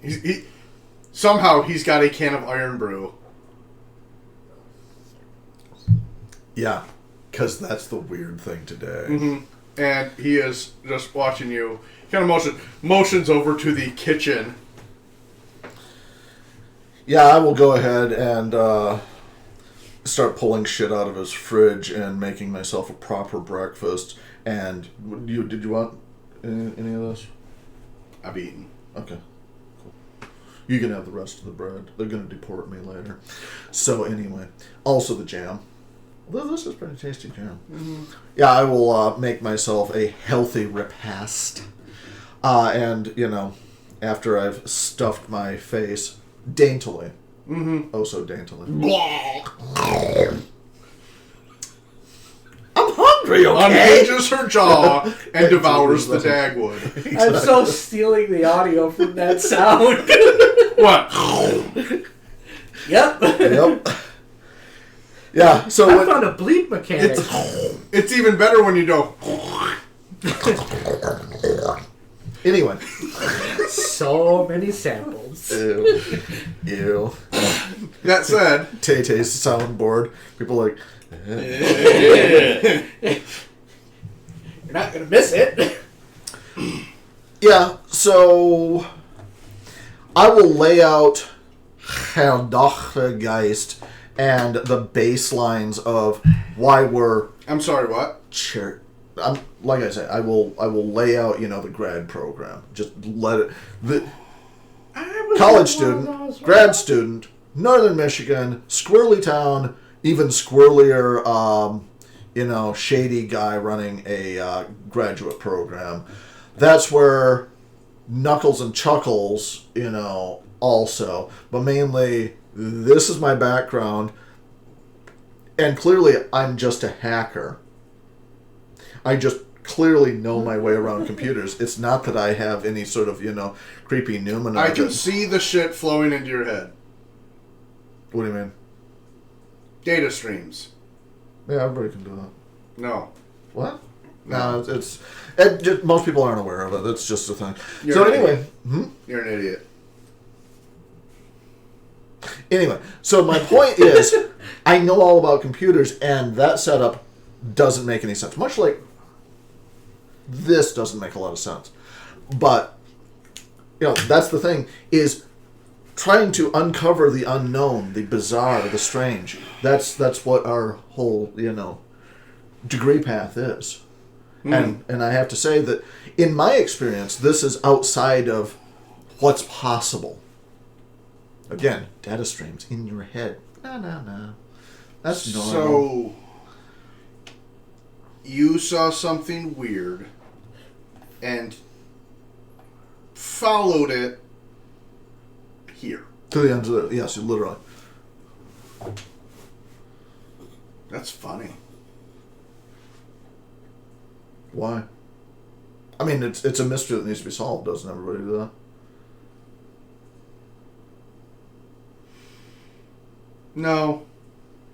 he somehow he's got a can of Iron Brew. Yeah, because that's the weird thing today. Mm-hmm. And he is just watching you. Kind of motions over to the kitchen. Yeah, I will go ahead and start pulling shit out of his fridge and making myself a proper breakfast. And did you want any of this? I've eaten. Okay, cool. You can have the rest of the bread. They're going to deport me later. So anyway, also the jam. This is pretty tasty jam. Mm-hmm. Yeah, I will make myself a healthy repast. And, after I've stuffed my face daintily. Mm-hmm. Oh, so daintily. I'm hungry, okay? Unhinges her jaw and devours the dagwood. I'm so stealing the audio from that sound. What? Yep. Yeah, so I found a bleep mechanic. It's even better when you go. Anyway. So many samples. Ew. That said, Tay-Tay's soundboard. People are like, You're not going to miss it. yeah, so I will lay out Herr Dachgeist and the baselines of why we're I'm sorry, what? like I said, I will lay out, the grad program. Just let it. The college student, grad student, Northern Michigan, squirrely town, even squirrelier, shady guy running a graduate program. That's where Knuckles and Chuckles, also. But mainly, this is my background. And clearly, I'm just a hacker. I just clearly know my way around computers. It's not that I have any sort of, creepy pneumonia. I can see the shit flowing into your head. What do you mean? Data streams. Yeah, everybody can do that. No. What? No, it's most people aren't aware of it. It's just a thing. You're So an anyway. You're an idiot. Anyway, so my point is, I know all about computers, and that setup doesn't make any sense. Much like this doesn't make a lot of sense. But, that's the thing, is trying to uncover the unknown, the bizarre, the strange. That's what our whole, degree path is. And I have to say that, in my experience, this is outside of what's possible. Again, data streams in your head. No. That's normal. So, you saw something weird and followed it here. To the end of the... Yes, literally. That's funny. Why? I mean, it's a mystery that needs to be solved. Doesn't everybody do that? No.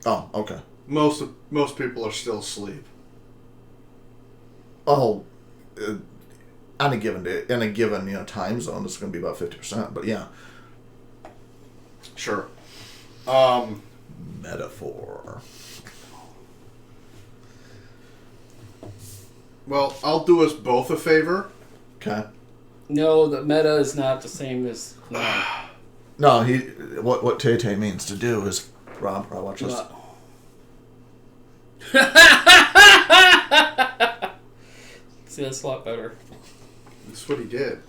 Oh, okay. Most people are still asleep. Oh, on a given day, in a given time zone, it's going to be about 50%. But yeah, Sure. metaphor. Well, I'll do us both a favor. Okay. No, the meta is not the same as. No. No, what Tay means to do is Rob, watch this. See, that's a lot better. That's what he did.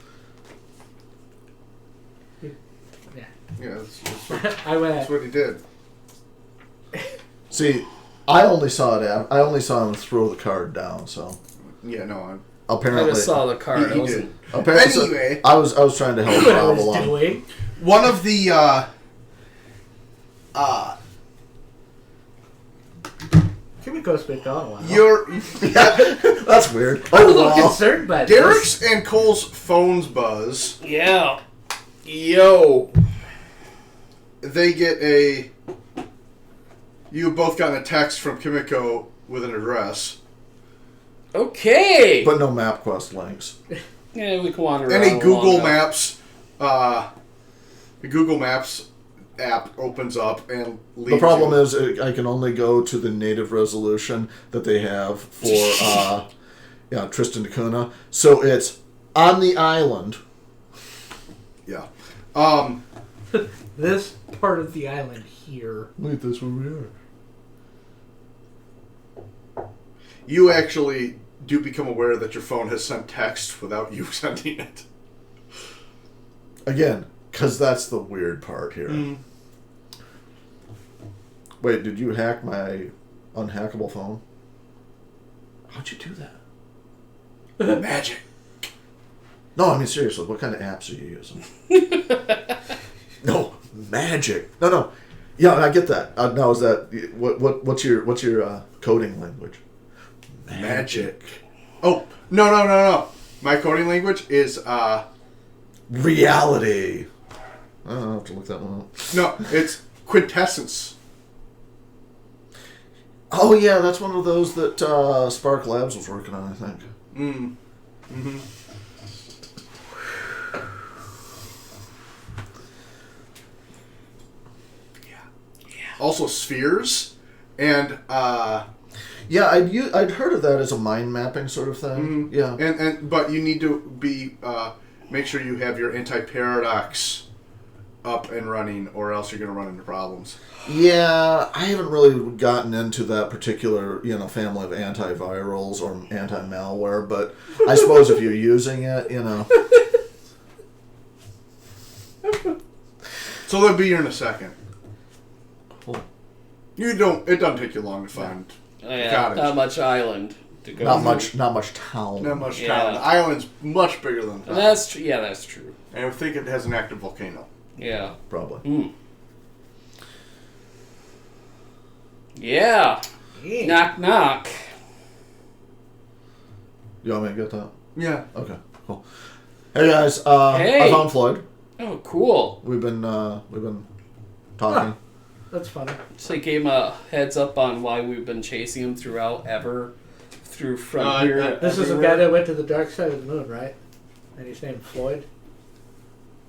Yeah. Yeah, I went. that's what he did. See, I only saw him throw the card down. So Yeah, no, apparently, I just saw the card. He I wasn't. did. apparently, Anyway. I was trying to help What I Rob was along. doing. one of the Kimiko's been gone a while. your Yeah, that's weird. I'm a Oh little wow. concerned by Derek's and Cole's phones buzz. Yeah. Yo. They get a. You've both gotten a text from Kimiko with an address. Okay. But no MapQuest links. Yeah, we can wander around. Any Google long enough. Maps, the Google Maps app opens up and leads The problem you. is I can only go to the native resolution that they have for Tristan da Cunha. So it's on the island. Yeah. This part of the island here. Wait, that's where we are. You actually do become aware that your phone has sent text without you sending it. Again, because that's the weird part here. Wait, did you hack my unhackable phone? How'd you do that? Magic. No, I mean seriously, what kind of apps are you using? No, magic. No. Yeah, I get that. Now is that what's your coding language? Magic. Oh, no. My coding language is, Reality. I'll have to look that one up. no, it's quintessence. Oh yeah, that's one of those that Spark Labs was working on, I think. Mm-hmm. Also spheres, and Yeah, I'd heard of that as a mind mapping sort of thing. Yeah. and but you need to be make sure you have your anti-paradox up and running, or else you're going to run into problems. Yeah, I haven't really gotten into that particular, family of antivirals or anti-malware, but I suppose if you're using it, So they'll be here in a second. Cool. It doesn't take you long to find Oh, the yeah, cottage. not much island to go. Not through. much town. Not much Yeah. town. The island's much bigger than And that. that's true. Yeah, that's true. And I think it has an active volcano. Yeah. Probably. Yeah. Yeah. Knock knock. You want me to get that? Yeah. Okay, cool. Hey guys, Hey. I found Floyd. Oh, cool. We've been talking. That's funny. So I gave him a heads up on why we've been chasing him through No, Frontier. This is the guy that went to the dark side of the moon, right? And he's named Floyd.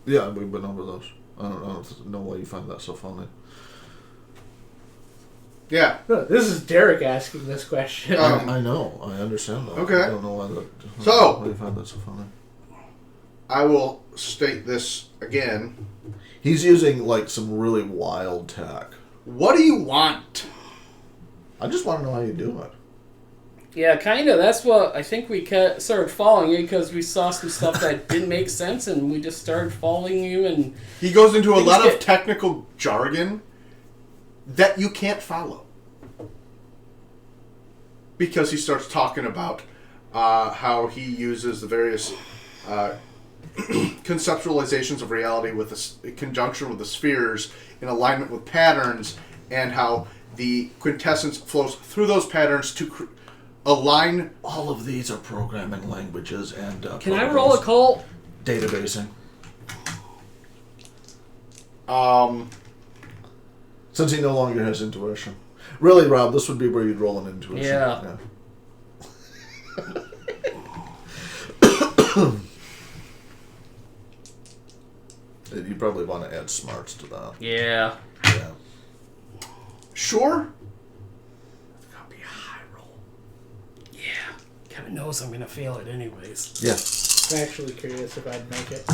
Yeah, we've been over those. I don't know why you find that so funny. Yeah. No, this is Derek asking this question. I know. I understand that. Okay. I don't know why that. So- why you find that so funny? I will state this again. He's using like some really wild tech. What do you want? I just want to know how you do it. Yeah, kind of. That's what I think we started following you because we saw some stuff that didn't make sense, and we just started following you. And He goes into a Things lot of get- technical jargon that you can't follow. Because he starts talking about how he uses the various conceptualizations of reality with in conjunction with the spheres in alignment with patterns, and how the quintessence flows through those patterns to align. All of these are programming languages and. can I roll a cult? Databasing. Since he no longer has intuition. Really, Rob, this would be where you'd roll an intuition. Yeah. you probably want to add smarts to that. Yeah. Yeah. Sure. It's gonna be a high roll. Yeah. Kevin knows I'm gonna fail it anyways. Yeah. I'm actually curious if I'd make it.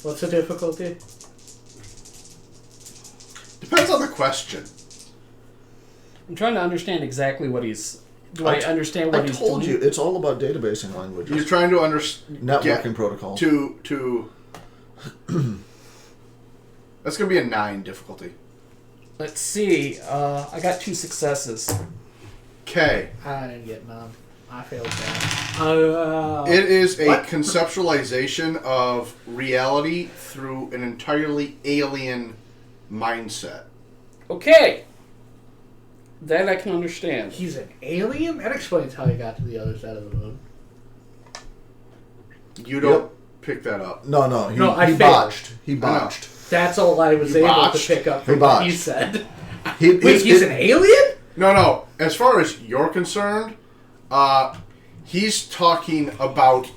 What's the difficulty? Depends on the question. I'm trying to understand exactly what he's... I understand what he's doing? I told you, it's all about databasing languages. You're trying to understand Networking protocols. To that's gonna be a 9 difficulty. Let's see. I got 2 successes. Okay. I didn't get none. I failed that. It is a What? conceptualization of reality through an entirely alien mindset. Okay. That I can understand. He's an alien? That explains how he got to the other side of the moon. You don't pick that up. No, I he failed. botched. He botched. That's all I was You able botched? to pick up He from what he botched. said. He, Wait, he's an alien? No. As far as you're concerned, he's talking about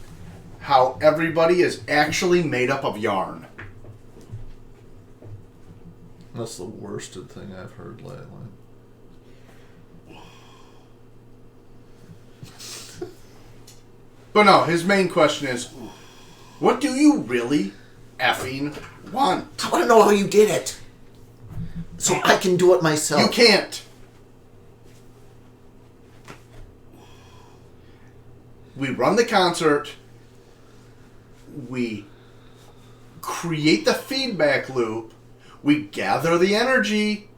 how everybody is actually made up of yarn. That's the worsted thing I've heard lately. But no, his main question is, what do you really effing want? I want to know how you did it. So I can do it myself. You can't. We run the concert. We create the feedback loop. We gather the energy.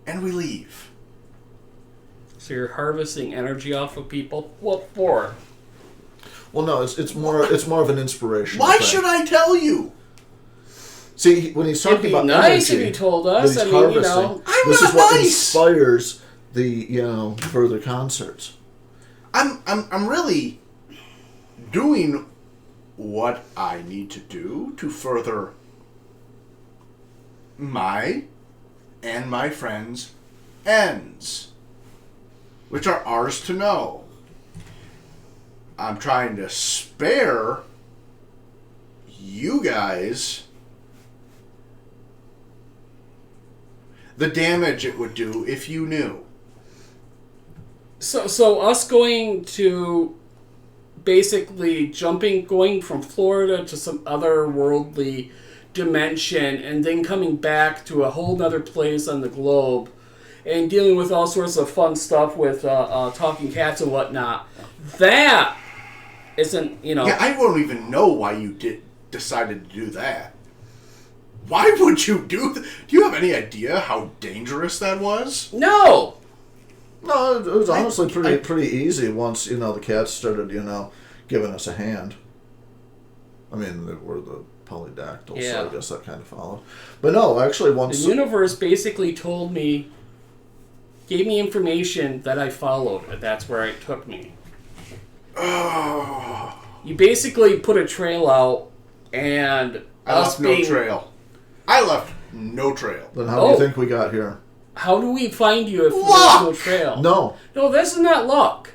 And we leave. So you're harvesting energy off of people? What for? Well, no, it's more of an inspiration. Why thing. should I tell you? See, when he's It'd talking be about nice energy if you told that us. he's I mean, you harvesting, know. I'm this not is what nice. inspires the further concerts. I'm really doing what I need to do to further my and my friends' ends, which are ours to know. I'm trying to spare you guys the damage it would do if you knew. So us going to basically going from Florida to some other worldly dimension and then coming back to a whole nother place on the globe and dealing with all sorts of fun stuff with talking cats and whatnot. That isn't, Yeah, I don't even know why you decided to do that. Why would you do that? Do you have any idea how dangerous that was? No! No, it was honestly pretty easy once the cats started giving us a hand. I mean, they were the polydactyls, Yeah. so I guess that kind of followed. But no, actually, once The universe basically gave me information that I followed, and that's where it took me. Oh, You basically put a trail out, and I left no trail. I left no trail. then how do you think we got here? How do we find you if Luck! there's no trail? No, this is not luck.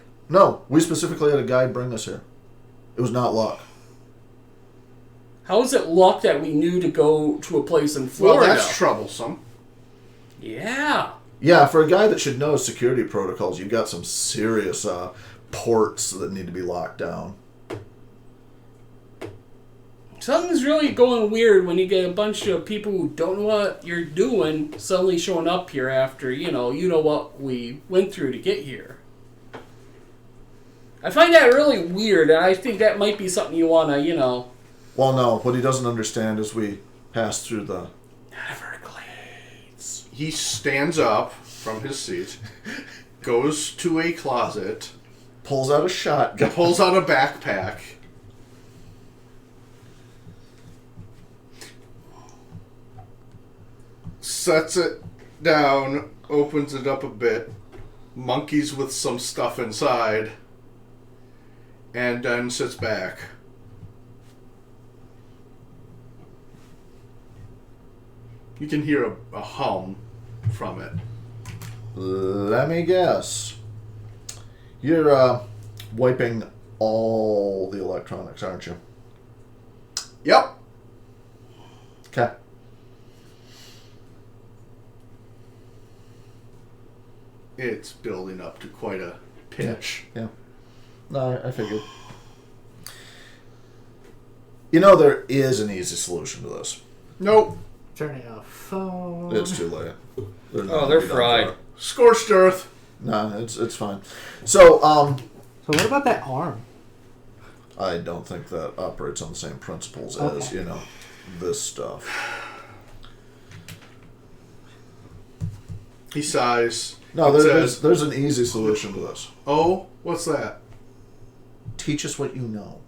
we specifically had a guide bring us here. It was not luck. How is it luck that we knew to go to a place in Florida? Well, that's troublesome. Yeah. Yeah, for a guy that should know security protocols, you've got some serious ports that need to be locked down. Something's really going weird when you get a bunch of people who don't know what you're doing suddenly showing up here after, you know what we went through to get here. I find that really weird, and I think that might be something you want to, Well, no, what he doesn't understand is we passed through the... Everglades. He stands up from his seat, goes to a closet, Pulls out a shotgun. pulls out a backpack, sets it down, opens it up a bit, monkeys with some stuff inside, and then sits back. You can hear a hum from it. Let me guess. You're wiping all the electronics, aren't you? Yep. Okay. It's building up to quite a pitch. Yeah. No, I figured. You know, there is an easy solution to this. Nope. Turning off phone. It's too late. They're fried. Scorched earth. No, it's fine. So, So what about that arm? I don't think that operates on the same principles Okay. as, this stuff. He sighs. No, It there's an easy solution to this. Oh, what's that? Teach us what you know.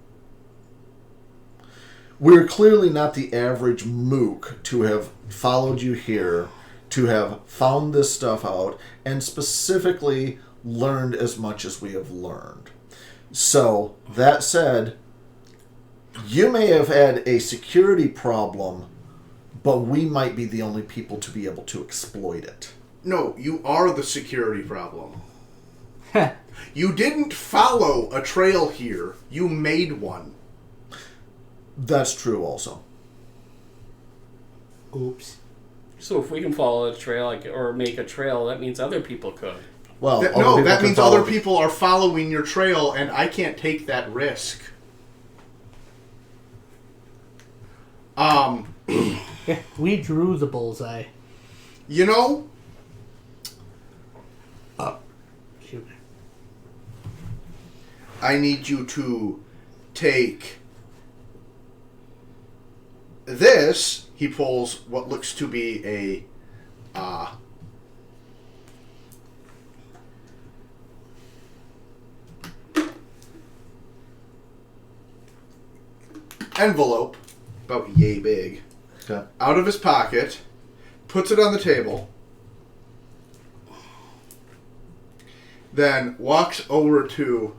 We're clearly not the average mook to have followed you here, to have found this stuff out, and specifically learned as much as we have learned. So, that said, you may have had a security problem, but we might be the only people to be able to exploit it. No, you are the security problem. You didn't follow a trail here. You made one. That's true also. Oops. So if we can follow a trail or make a trail, that means other people could. Well, That means other people are following your trail, and I can't take that risk. Yeah, we drew the bullseye. You know, Shoot. I need you to take this. He pulls what looks to be a envelope about yay big Okay. out of his pocket, puts it on the table, then walks over to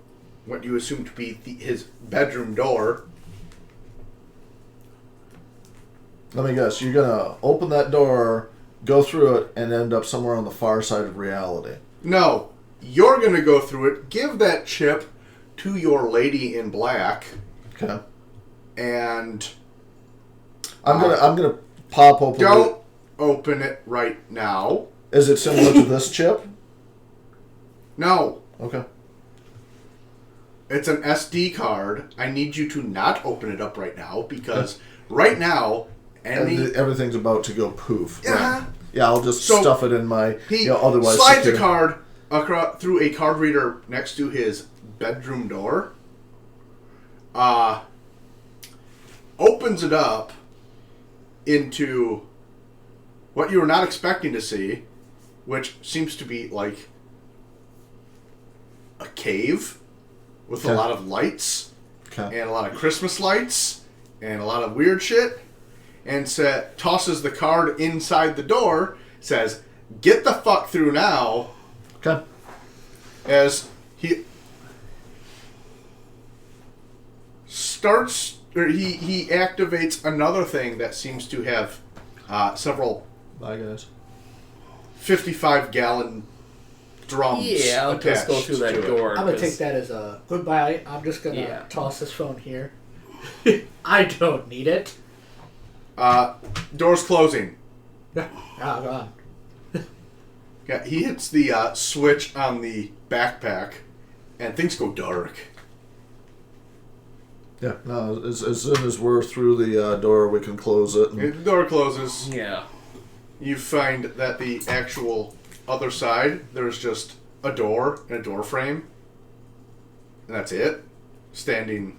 what you assume to be his bedroom door. Let me guess. You're gonna open that door, go through it, and end up somewhere on the far side of reality. No, you're going to go through it, give that chip to your lady in black, Okay. and I'm gonna pop open. don't open it right now. Is it similar to this chip? No, Okay. it's an SD card. I need you to not open it up right now, because right now, Everything's about to go poof. Yeah. Right. Yeah, I'll just So, stuff it in my. he Otherwise slides secure. a card through a card reader next to his bedroom door. Opens it up into what you were not expecting to see, which seems to be like a cave with a Okay. lot of lights Okay. and a lot of Christmas lights and a lot of weird shit, and tosses the card inside the door, says, "Get the fuck through now," Okay. as he starts, or he activates another thing that seems to have several Bye, guys. 55-gallon drums Yeah, I'll just go attached through that to it. door. I'm gonna 'cause- take that as a goodbye. I'm just gonna Yeah. toss this phone here. I don't need it. Doors closing. Oh god. Yeah, he hits the switch on the backpack, and things go dark. Yeah. No. As soon as we're through the door, we can close it. The door closes. Yeah. You find that the actual other side, there's just a door and a door frame, and that's it. Standing.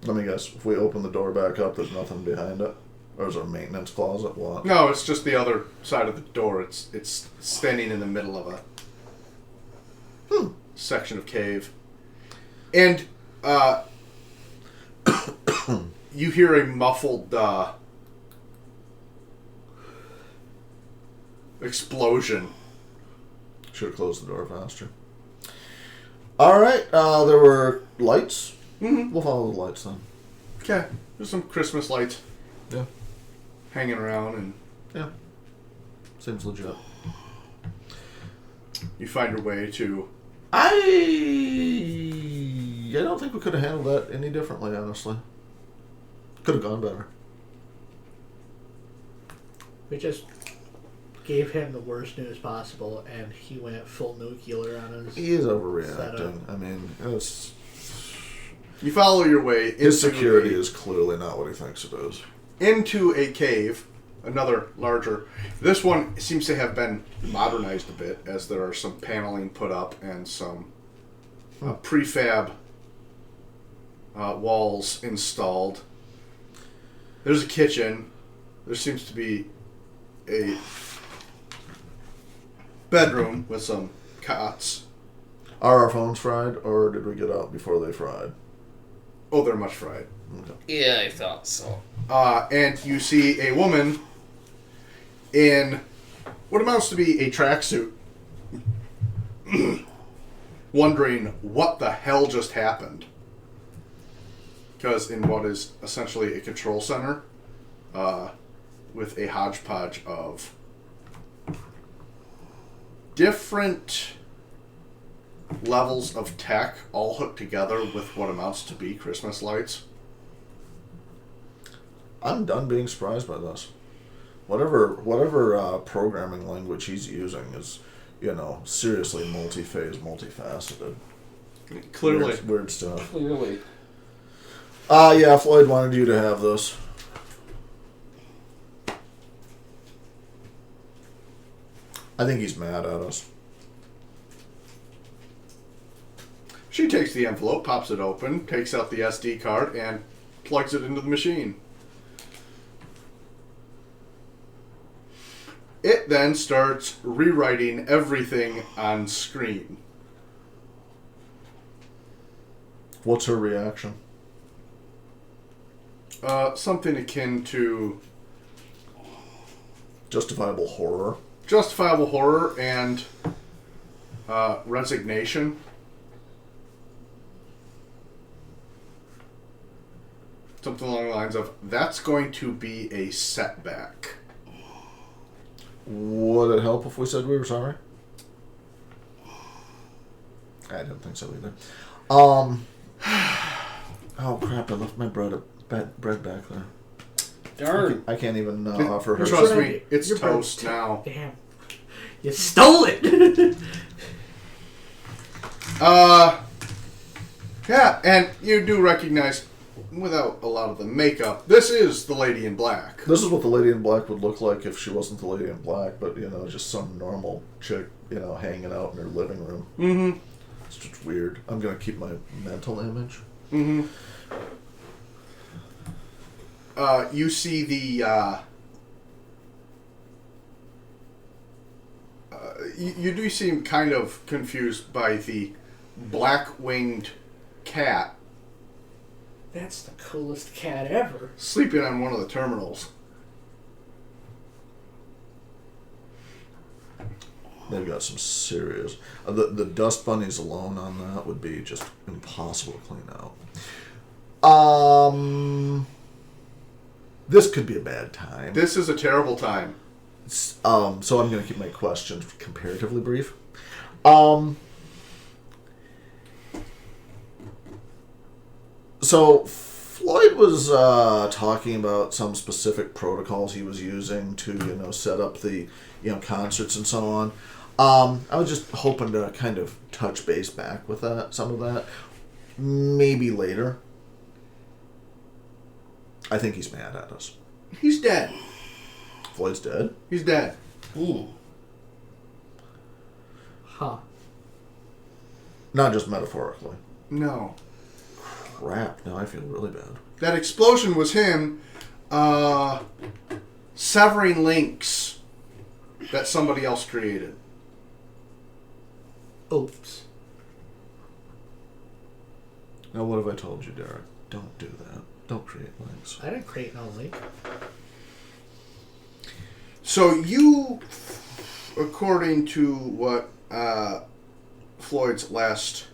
Let me guess. If we open the door back up, there's nothing behind it, or is there a maintenance closet? What? No, it's just the other side of the door. It's standing in the middle of a section of cave, and you hear a muffled explosion. Should have closed the door faster. All right. There were lights. Mm-hmm. We'll follow the lights then. Okay, there's some Christmas lights Yeah. hanging around, and Yeah. Seems legit. you find your way to. I I don't think we could have handled that any differently, honestly. Could have gone better. We just gave him the worst news possible, and he went full nuclear on us. He is overreacting. Setup. I mean, it's... You follow your way into His security is clearly not what he thinks it is. into a cave, another larger. This one seems to have been modernized a bit, as there are some paneling put up and some prefab walls installed. There's a kitchen. There seems to be a bedroom with some cots. Are our phones fried, or did we get out before they fried? Oh, they're much fried. Okay. Yeah, I thought so. And you see a woman in what amounts to be a tracksuit, wondering what the hell just happened. Because in what is essentially a control center, with a hodgepodge of different levels of tech all hooked together with what amounts to be Christmas lights. I'm done being surprised by this. Whatever programming language he's using is, seriously multi-phase, multifaceted. Clearly. Weird stuff. Clearly. Yeah, Floyd wanted you to have this. I think he's mad at us. She takes the envelope, pops it open, takes out the SD card, and plugs it into the machine. It then starts rewriting everything on screen. What's her reaction? Something akin to Justifiable horror. justifiable horror and resignation. Something along the lines of, that's going to be a setback. Would it help if we said we were sorry? I didn't think so either. Oh crap! I left my bread back there. Darn. I can't even offer her. Trust Your me, bread- it's your bread- toast now. Damn. You stole it! Yeah, and you do recognize, without a lot of the makeup, this is the Lady in Black. This is what the Lady in Black would look like if she wasn't the Lady in Black, but just some normal chick, hanging out in her living room. Mm-hmm. It's just weird. I'm gonna keep my mental image. Mm-hmm. You see the, you do seem kind of confused by the black-winged cat That's the coolest cat ever. sleeping on one of the terminals. They've got some serious... the dust bunnies alone on that would be just impossible to clean out. This could be a bad time. This is a terrible time. So I'm going to keep my questions comparatively brief. So Floyd was talking about some specific protocols he was using to, set up the, concerts and so on. I was just hoping to kind of touch base back with some of that. Maybe later. I think he's mad at us. He's dead. Floyd's dead? He's dead. Ooh. Huh. Not just metaphorically. No. Crap, now I feel really bad. That explosion was him severing links that somebody else created. Oops. Now what have I told you, Derek? Don't do that. Don't create links. I didn't create no link. So you, according to what Floyd's last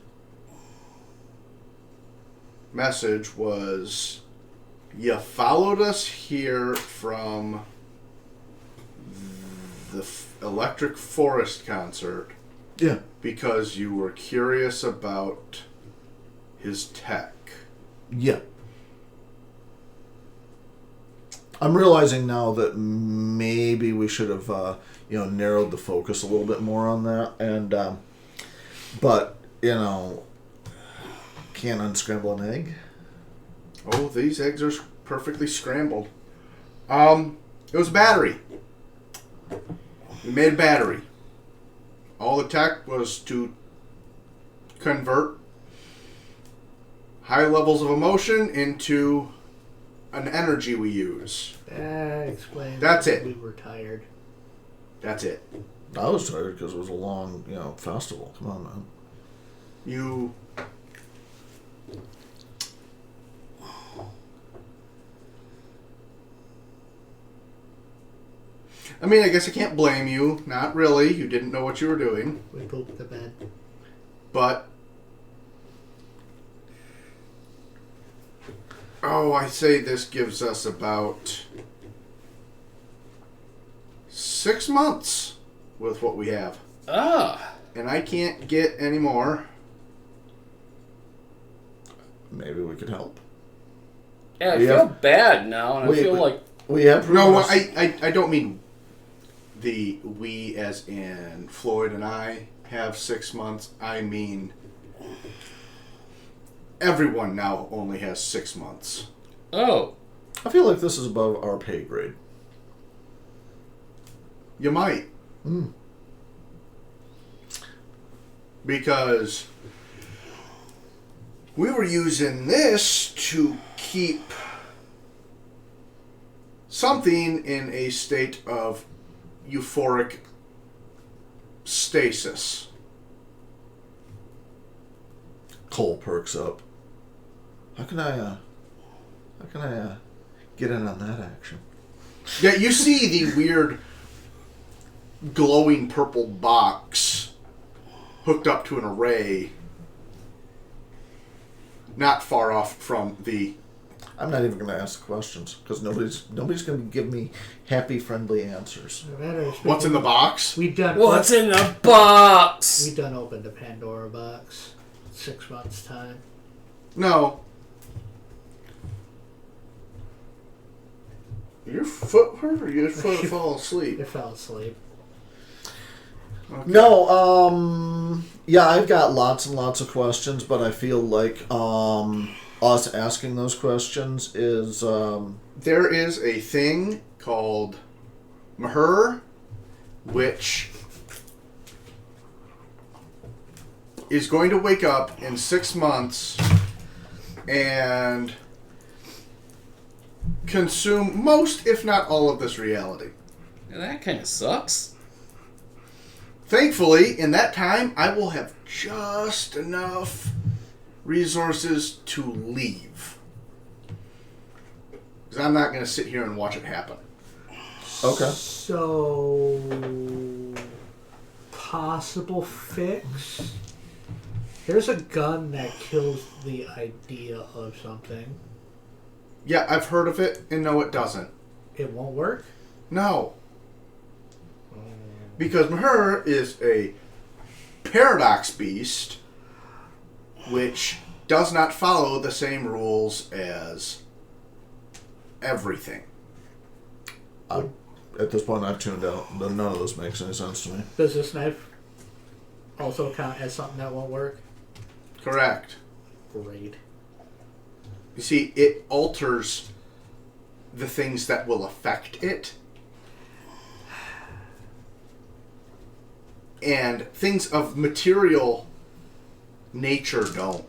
message was, you followed us here from the Electric Forest concert Yeah. because you were curious about his tech. Yeah. I'm realizing now that maybe we should have, narrowed the focus a little bit more on that. And, but, can't unscramble an egg. Oh, these eggs are perfectly scrambled. It was a battery. We made a battery. All the tech was to convert high levels of emotion into an energy we use. Explain. That's it. We were tired. That's it. I was tired because it was a long, festival. Come on, man. You... I mean, I guess I can't blame you. Not really. You didn't know what you were doing. We pooped the bed. But... I say this gives us about 6 months with what we have. And I can't get any more. Maybe we could help. Yeah, I feel bad now, and I feel like... We have... No, I don't mean the we as in Floyd and I have 6 months. I mean... everyone now only has 6 months. Oh. I feel like this is above our pay grade. You might. Because we were using this to keep something in a state of euphoric stasis. Cole perks up. How can I get in on that action? Yeah, you see the weird glowing purple box hooked up to an array not far off from the... I'm not even going to ask the questions because nobody's going to give me happy, friendly answers. What's in the box? What's in the box? We done opened the Pandora box. 6 months time. No. Your foot hurt or your foot fall asleep? It fell asleep. Okay. No, yeah, I've got lots and lots of questions, but I feel like us asking those questions is... There is a thing called Maher, which is going to wake up in 6 months and consume most, if not all, of this reality. Yeah, that kind of sucks. Thankfully, in that time, I will have just enough resources to leave. Because I'm not going to sit here and watch it happen. Okay. So, possible fix? Here's a gun that kills the idea of something. Yeah, I've heard of it, and no, it doesn't. It won't work? No. Because Maher is a paradox beast, which does not follow the same rules as everything. At this point, I've tuned out. None of this makes any sense to me. Does this knife also count as something that won't work? Correct. Great. You see, it alters the things that will affect it. And things of material nature don't.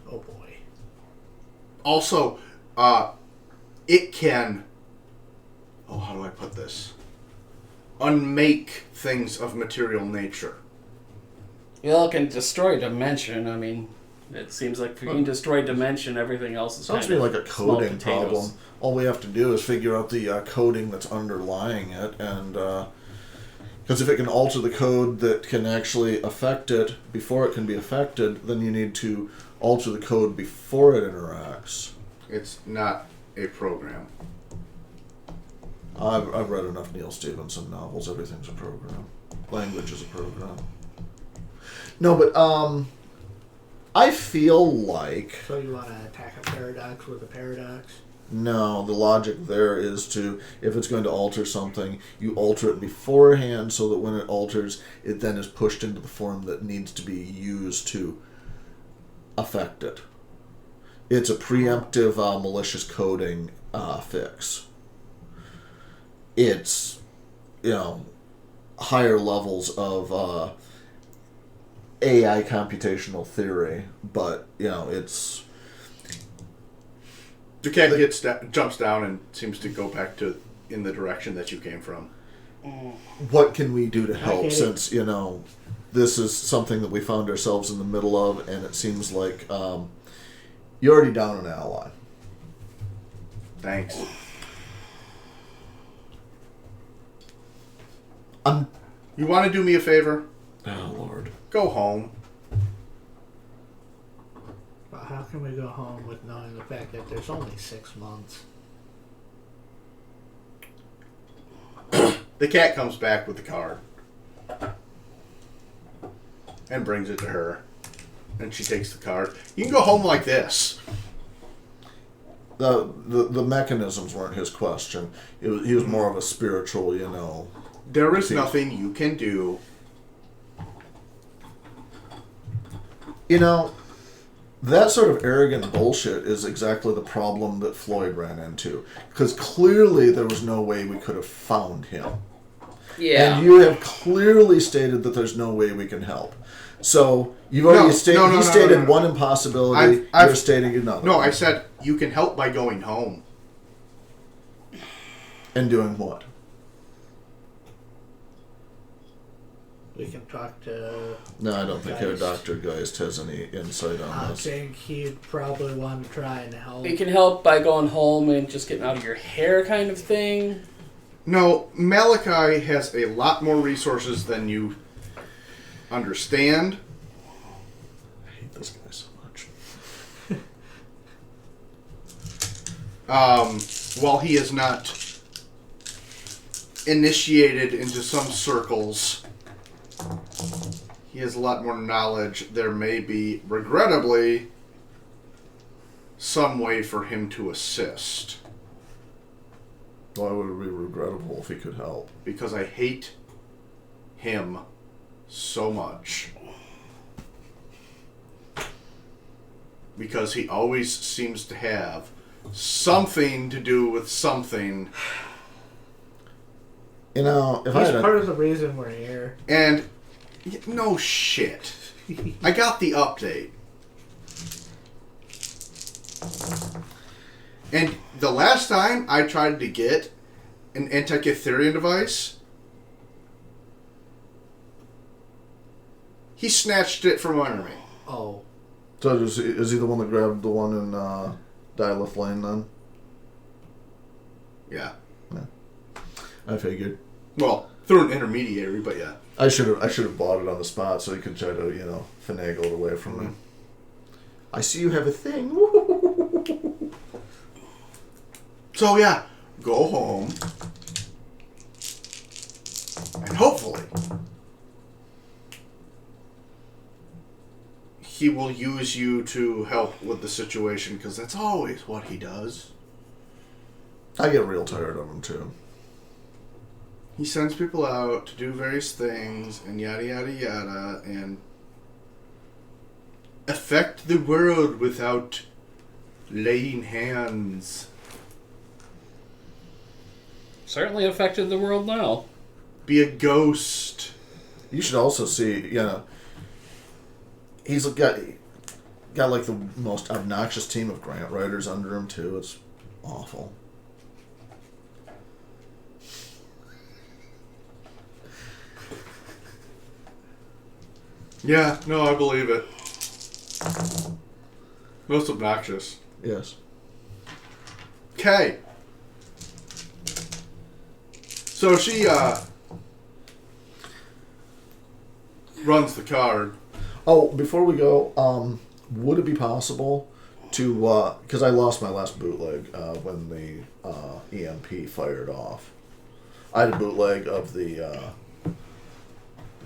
Oh boy. Also, it can... Oh, how do I put this? Unmake things of material nature. Well, it can destroy dimension. I mean, it seems like if you can destroy dimension, everything else is Sounds to kind me of like a small coding potatoes. problem. All we have to do is figure out the coding that's underlying it, and because if it can alter the code that can actually affect it before it can be affected, then you need to alter the code before it interacts. It's not a program. I've read enough Neil Stephenson novels. Everything's a program. Language is a program. No, but I feel like... So you want to attack a paradox with a paradox? No, the logic there is to, if it's going to alter something, you alter it beforehand so that when it alters, it then is pushed into the form that needs to be used to affect it. It's a preemptive malicious coding fix. It's, higher levels of AI computational theory, but, it's... The cat jumps down and seems to go back to in the direction that you came from. What can we do to help Okay. since, this is something that we found ourselves in the middle of, and it seems like you're already down an ally. Thanks. You want to do me a favor? Oh, Lord. Go home. But how can we go home with knowing the fact that there's only 6 months? The cat comes back with the card and brings it to her, and she takes the card. You can go home like this. The mechanisms weren't his question. He was more of a spiritual, There is nothing you can do. That sort of arrogant bullshit is exactly the problem that Floyd ran into. Because clearly there was no way we could have found him. Yeah. And you have clearly stated that there's no way we can help. So you've already stated. He stated one impossibility. You're stating another. No, I said you can help by going home. And doing what? We can talk to... No, I don't think our Geist. Dr. Geist has any insight on I this. think he'd probably want to try and help. You can help by going home and just getting out of your hair kind of thing. No, Malachi has a lot more resources than you understand. I hate this guy so much. While he is not initiated into some circles, he has a lot more knowledge. There may be, regrettably, some way for him to assist. Why would it be regrettable if he could help? Because I hate him so much. Because he always seems to have something to do with something. If He's I had part of the reason we're here. And no shit. I got the update. And the last time I tried to get an Antikytherian device, he snatched it from under me. Oh. So is he the one that grabbed the one in Dialith Lane then? Yeah. I figured. Well, through an intermediary, but yeah. I should have bought it on the spot so he could try to, finagle it away from me. I see you have a thing. So yeah, go home. And hopefully he will use you to help with the situation, because that's always what he does. I get real tired of him too. He sends people out to do various things and yada yada yada and affect the world without laying hands. Certainly affected the world now. Be a ghost. You should also see, he's got like the most obnoxious team of grant writers under him too. It's awful. Yeah, no, I believe it. Most obnoxious. Yes. Okay. So she runs the card. Oh, before we go, would it be possible to, because I lost my last bootleg when the EMP fired off. I had a bootleg of the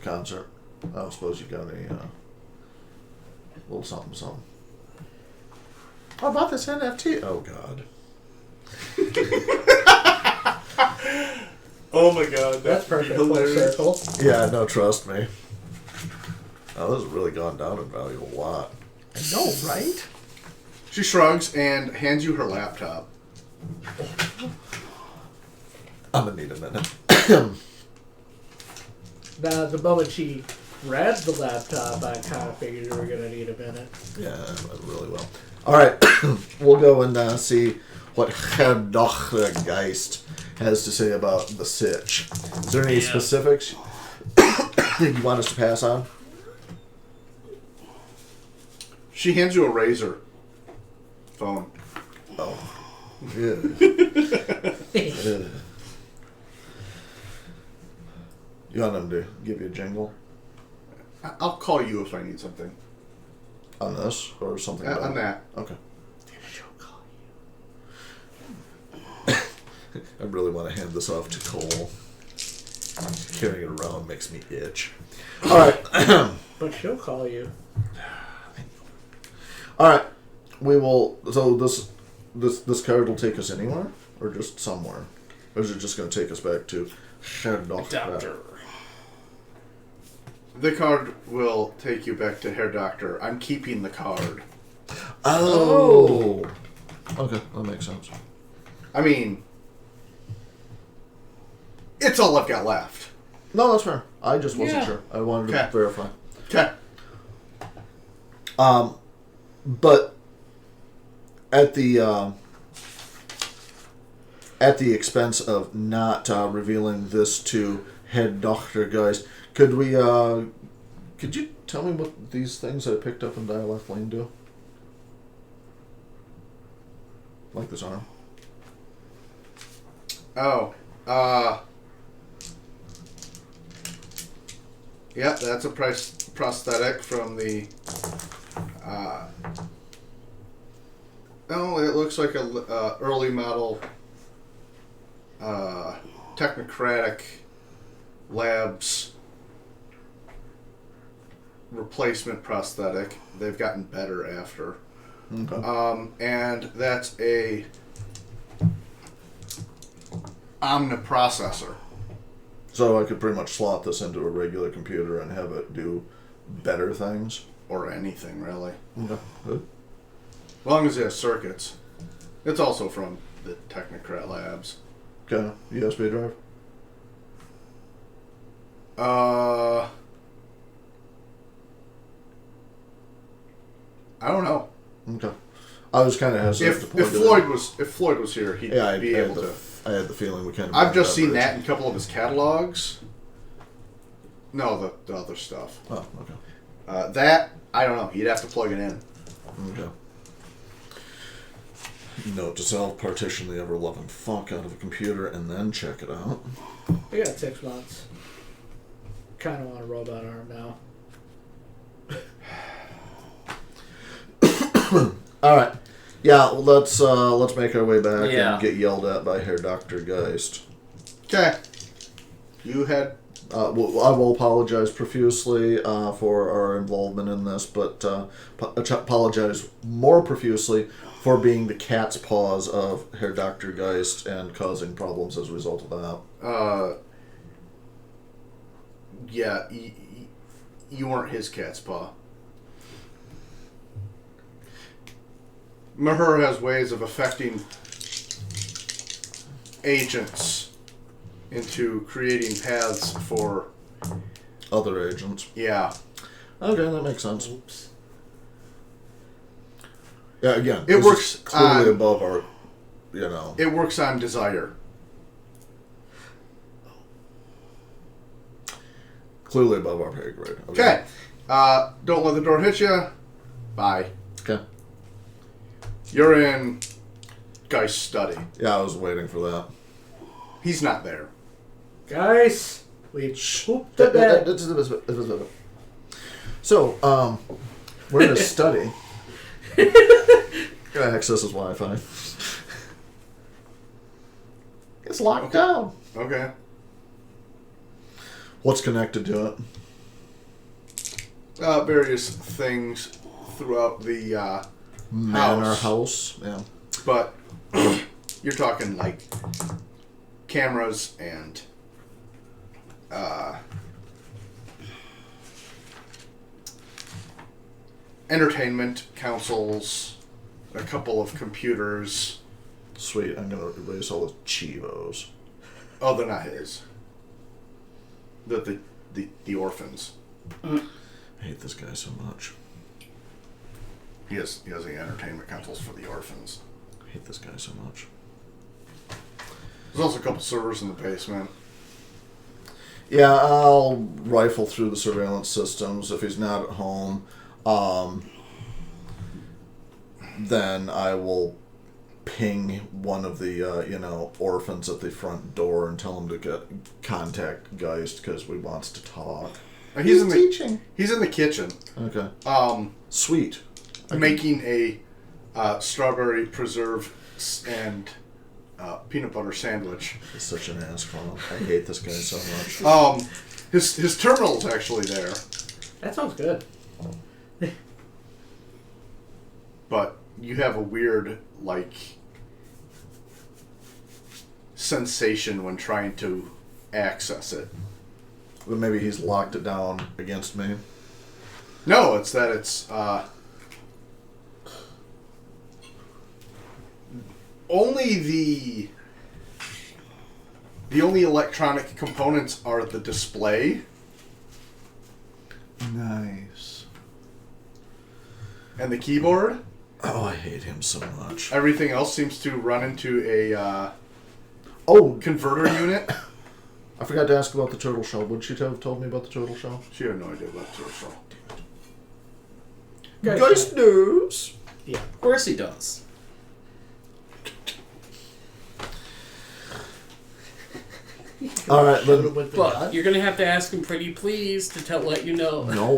concert. I don't suppose you got a little something, something. I bought this NFT. Oh, God. Oh, my God. That's perfect. Full circle. Yeah, no, trust me. Oh, this has really gone down in value a lot. No, right? She shrugs and hands you her laptop. I'm going to need a minute. Now, the moment she read the laptop, I kind of figured you were going to need a minute. Yeah, I really will. All right, we'll go and see what Herr Dr. Geist has to say about the sitch. Is there any specifics you want us to pass on? She hands you a Razor phone. Oh. Yeah. You want them to give you a jingle? I'll call you if I need something. On this? Or something about On that. Okay. She'll call you. I really want to hand this off to Cole. Carrying it around makes me itch. All right. But she'll call you. All right. We will. So this card will take us anywhere, or just somewhere, or is it just going to take us back to Herr Doctor. The card will take you back to Herr Doctor. I'm keeping the card. Oh. Okay, that makes sense. I mean, it's all I've got left. No, that's fair. I just wasn't Yeah. sure. I wanted Okay. to verify. Okay. But at the expense of not revealing this to Head Doctor Geist, could you tell me what these things I picked up in Dialect Lane do? Like this arm? Oh. Yep, that's a prosthetic from the... Oh, it looks like a early model Technocratic Labs replacement prosthetic. They've gotten better after. Okay. And that's a omniprocessor. So I could pretty much slot this into a regular computer and have it do better things? Or anything, really. Okay. Good. As long as it has circuits. It's also from the Technocrat Labs. Okay. USB drive? I don't know. Okay. I was kind of hesitant to plug If it in. Floyd was here, he'd Yeah, be able to. I had the feeling we kind of... I've just seen that in a couple of his catalogs. No, the other stuff. Oh, okay. That, I don't know. You'd have to plug it in. Okay. Note to self, partition the ever-loving fuck out of a computer and then check it out. We got 6 months. Kind of want a robot arm now. All right. Yeah, well, let's make our way back Yeah. and get yelled at by Herr Dr. Geist. Okay. You had... Well, I will apologize profusely for our involvement in this, but apologize more profusely for being the cat's paws of Herr Dr. Geist and causing problems as a result of that. Yeah, you weren't his cat's paw. Maher has ways of affecting agents into creating paths for... Other agents. Yeah. Okay, that makes sense. Oops. Yeah, again, It this works is clearly on- above our, It works on desire. Clearly above our pay grade. Okay. Don't let the door hit you. Bye. Okay. You're in Geist's study. Yeah, I was waiting for that. He's not there. Guys, we pooped the bed. So, we're in a study. Gotta access his Wi-Fi. It's locked down. Okay. What's connected to it? Various things throughout the Manor house. Yeah. But you're talking like cameras and entertainment consoles, a couple of computers. Sweet. I'm gonna erase all the Chivos. Oh, they're not his. The orphans. I hate this guy so much. He has the entertainment consoles for the orphans. I hate this guy so much. There's also a couple servers in the basement. Yeah, I'll rifle through the surveillance systems. If he's not at home, then I will ping one of the orphans at the front door and tell him to contact Geist because we wants to talk. He's teaching. He's in the kitchen. Okay. Sweet. Making a strawberry preserve and peanut butter sandwich. He's such an asshole. I hate this guy so much. His terminal's actually there, That sounds good. but you have a weird sensation when trying to access it. But maybe he's locked it down against me. No, it's that it's only the only electronic components are the display Nice. and the keyboard. Oh, I hate him so much. Everything else seems to run into a converter unit. I forgot to ask about the turtle shell. Would she have told me about the turtle shell? She had no idea about the turtle. Geist knows. Yeah. Of course he does. All right, then. But you're going to have to ask him pretty please to let you know. No.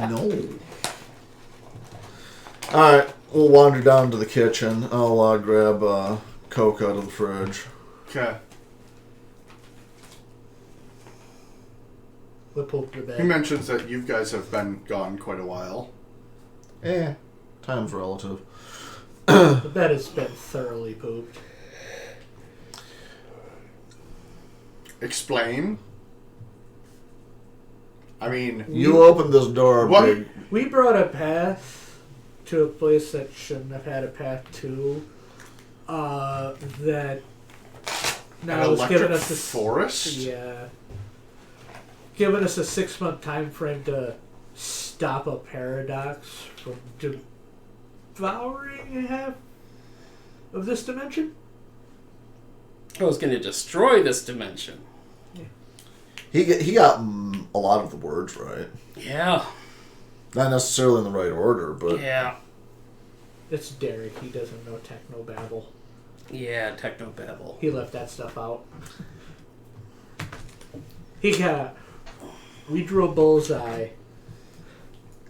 No. All right, we'll wander down to the kitchen. I'll grab Coke out of the fridge. Okay. Whip open the He bed. mentions that you guys have been gone quite a while. Time's relative. The bed has been thoroughly pooped. Explain. I mean, You opened this door, What? big. We brought a path to a place that shouldn't have had a path to. That an now is electric giving us a forest. Yeah. Giving us a 6-month time frame to stop a paradox from devouring half of this dimension. I was going to destroy this dimension. He got a lot of the words right. Yeah. Not necessarily in the right order, but Yeah. It's Derek. He doesn't know technobabble. Yeah, technobabble. He left that stuff out. We drew a bullseye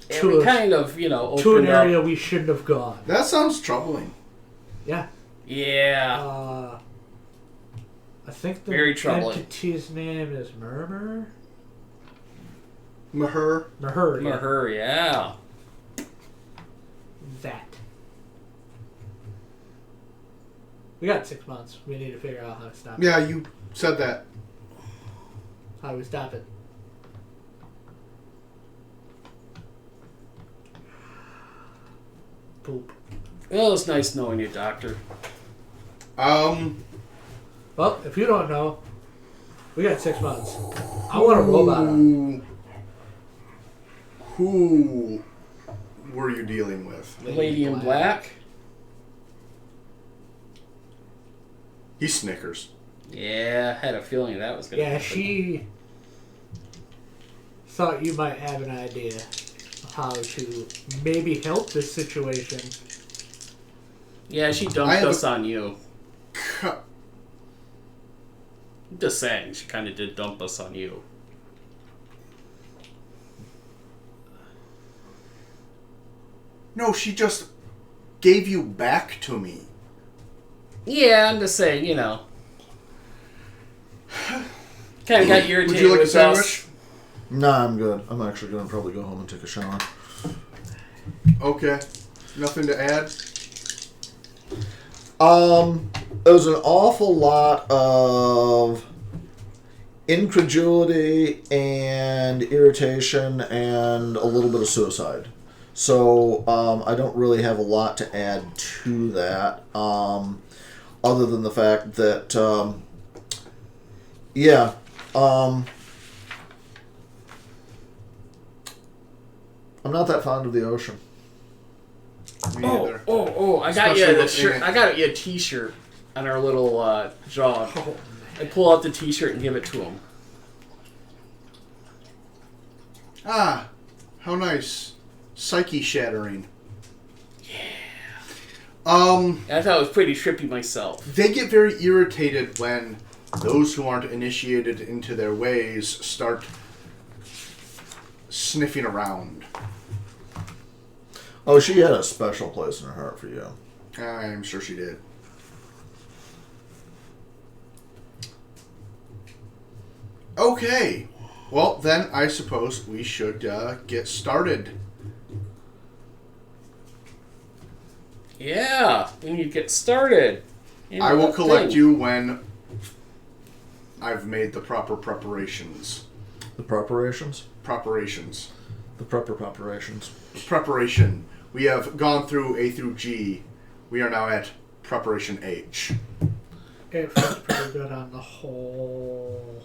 And To we a- kind of, to an opened area up. we shouldn't have gone. That sounds troubling. Yeah. Yeah. I think the Very troubling. entity's name is Murmur. Maher. Murmur. Yeah. Her, yeah. That. We got 6 months. We need to figure out how to stop it. Yeah, you said that. How do we stop it? Poop. Well, it's nice knowing you, Doctor. Well, if you don't know, we got 6 months. I want a robot on. Who were you dealing with? Lady in Black? He snickers. Yeah, I had a feeling that was going to Yeah, happen. she thought you might have an idea of how to maybe help this situation. Yeah, she I dumped have us a- on you. Just saying, she kind of did dump us on you. No, she just gave you back to me. Yeah, I'm just saying, Kind of got irritated Would you like a with sandwich? us. Nah, I'm good. I'm actually gonna probably go home and take a shower. Okay. Nothing to add? There's an awful lot of incredulity and irritation and a little bit of suicide. So I don't really have a lot to add to that, other than the fact that, I'm not that fond of the ocean. Me either. I got you Especially the with shirt. Amy. I got you a T-shirt on our little jog. Oh, I pull out the T-shirt and give it to him. Ah, how nice. Psyche shattering. I thought it was pretty trippy myself. They get very irritated when those who aren't initiated into their ways start sniffing around. Oh, she had a special place in her heart for you. I'm sure she did. Okay. Well, then I suppose we should get started. Yeah, we need to get started. I will collect you when I've made the proper preparations. The preparations? Preparations. The proper preparations. Preparation. We have gone through A through G. We are now at preparation H. it feels pretty good on the whole.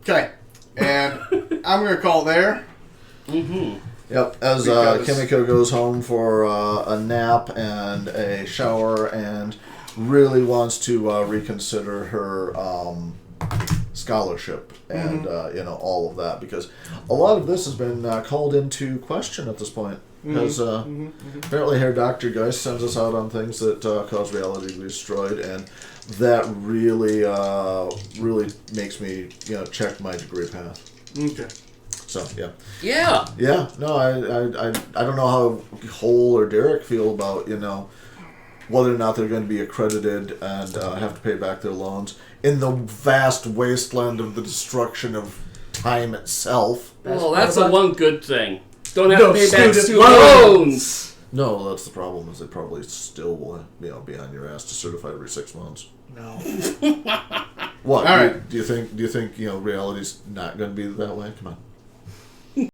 Okay. And I'm going to call it there. Mm-hmm. Yep, as Because- Kimiko goes home for a nap and a shower and really wants to reconsider her scholarship and all of that, because a lot of this has been called into question at this point. Because apparently Herr Dr. Geist sends us out on things that cause reality to be destroyed, and that really makes me check my degree path. Okay. So yeah. Yeah. No, I don't know how Hole or Derek feel about whether or not they're going to be accredited and have to pay back their loans in the vast wasteland of the destruction of time itself. Well, that's the one good thing. Don't have No to pay back student student loans. loans. No, that's the problem. Is they probably still will be on your ass to certify every 6 months. No. What? All right. Do you think reality's not going to be that way? Come on.